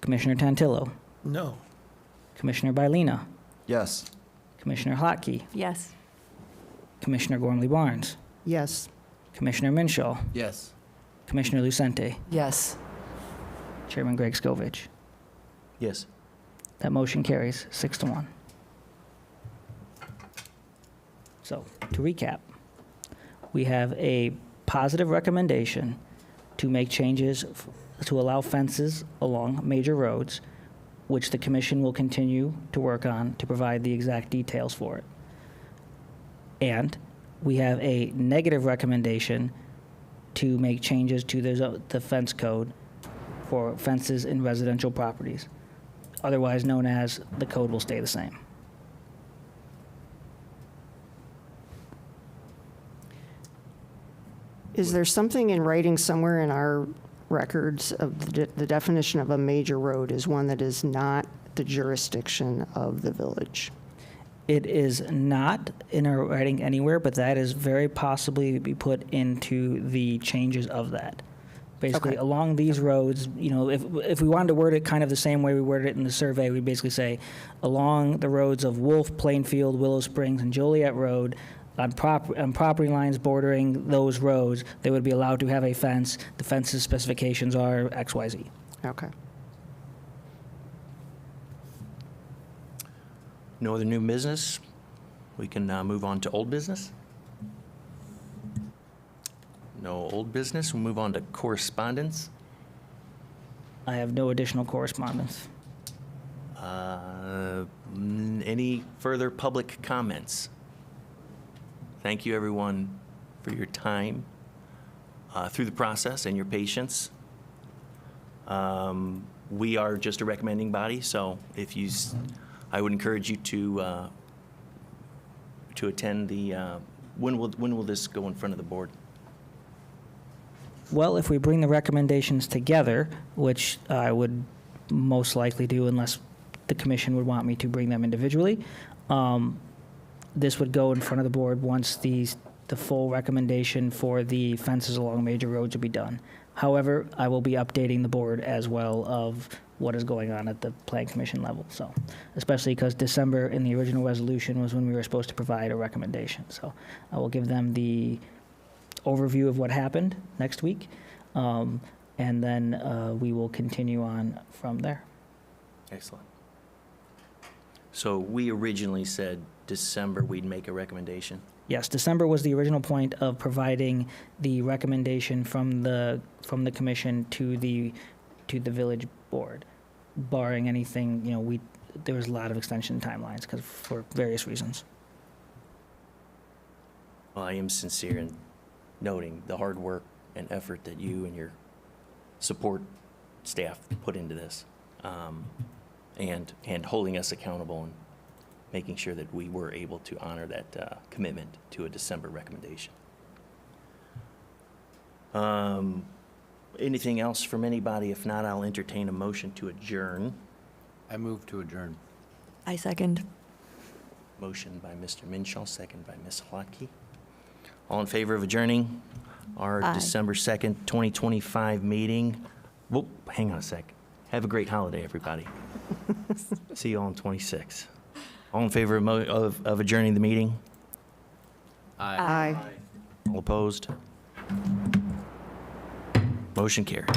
Commissioner Tantillo, No. Commissioner Bailina, Yes. Commissioner Hlotke, Yes. Commissioner Gormley Barnes, Yes. Commissioner Minshaw, Yes. Commissioner Lucente, Yes. Chairman Greg Scovich. Yes. That motion carries 6-1. So, to recap, we have a positive recommendation to make changes to allow fences along major roads, which the commission will continue to work on to provide the exact details for it. And we have a negative recommendation to make changes to the fence code for fences in residential properties, otherwise known as the code will stay the same. Is there something in writing somewhere in our records of the definition of a major road is one that is not the jurisdiction of the village? It is not in our writing anywhere, but that is very possibly to be put into the changes of that. Basically, Okay. along these roads, if we wanted to word it kind of the same way we worded it in the survey, we'd basically say, along the roads of Wolf, Plainfield, Willow Springs, and Joliet Road, on property lines bordering those roads, they would be allowed to have a fence. The fence's specifications are XYZ. Okay. No other new business? We can move on to old business? No old business? We'll move on to correspondence. I have no additional correspondence. Any further public comments? Thank you, everyone, for your time through the process and your patience. We are just a recommending body, so I would encourage you to attend the. When will this go in front of the board? Well, if we bring the recommendations together, which I would most likely do unless the commission would want me to bring them individually, this would go in front of the board once the full recommendation for the fences along major roads would be done. However, I will be updating the board as well of what is going on at the plan commission level. So, especially because December in the original resolution was when we were supposed to provide a recommendation. So I will give them the overview of what happened next week, and then we will continue on from there. Excellent. So we originally said December we'd make a recommendation. Yes, December was the original point of providing the recommendation from the commission to the village board, barring anything, there was a lot of extension timelines for various reasons. Well, I am sincere in noting the hard work and effort that you and your support staff put into this, and holding us accountable and making sure that we were able to honor that commitment to a December recommendation. Anything else from anybody? If not, I'll entertain a motion to adjourn. I move to adjourn. I second. Motion by Mr. Minshaw, second by Ms. Hlotke. All in favor of adjourning our Aye. December 2nd, 2025 meeting? Whoop, hang on a sec. Have a great holiday, everybody. See you all on 26. All in favor of adjourning the meeting? Aye. All opposed? Motion carries.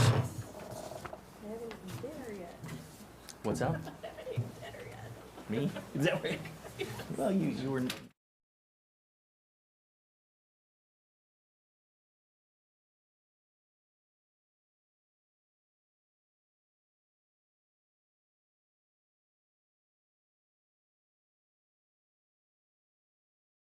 What's up? Me? Is that right? Well, you were.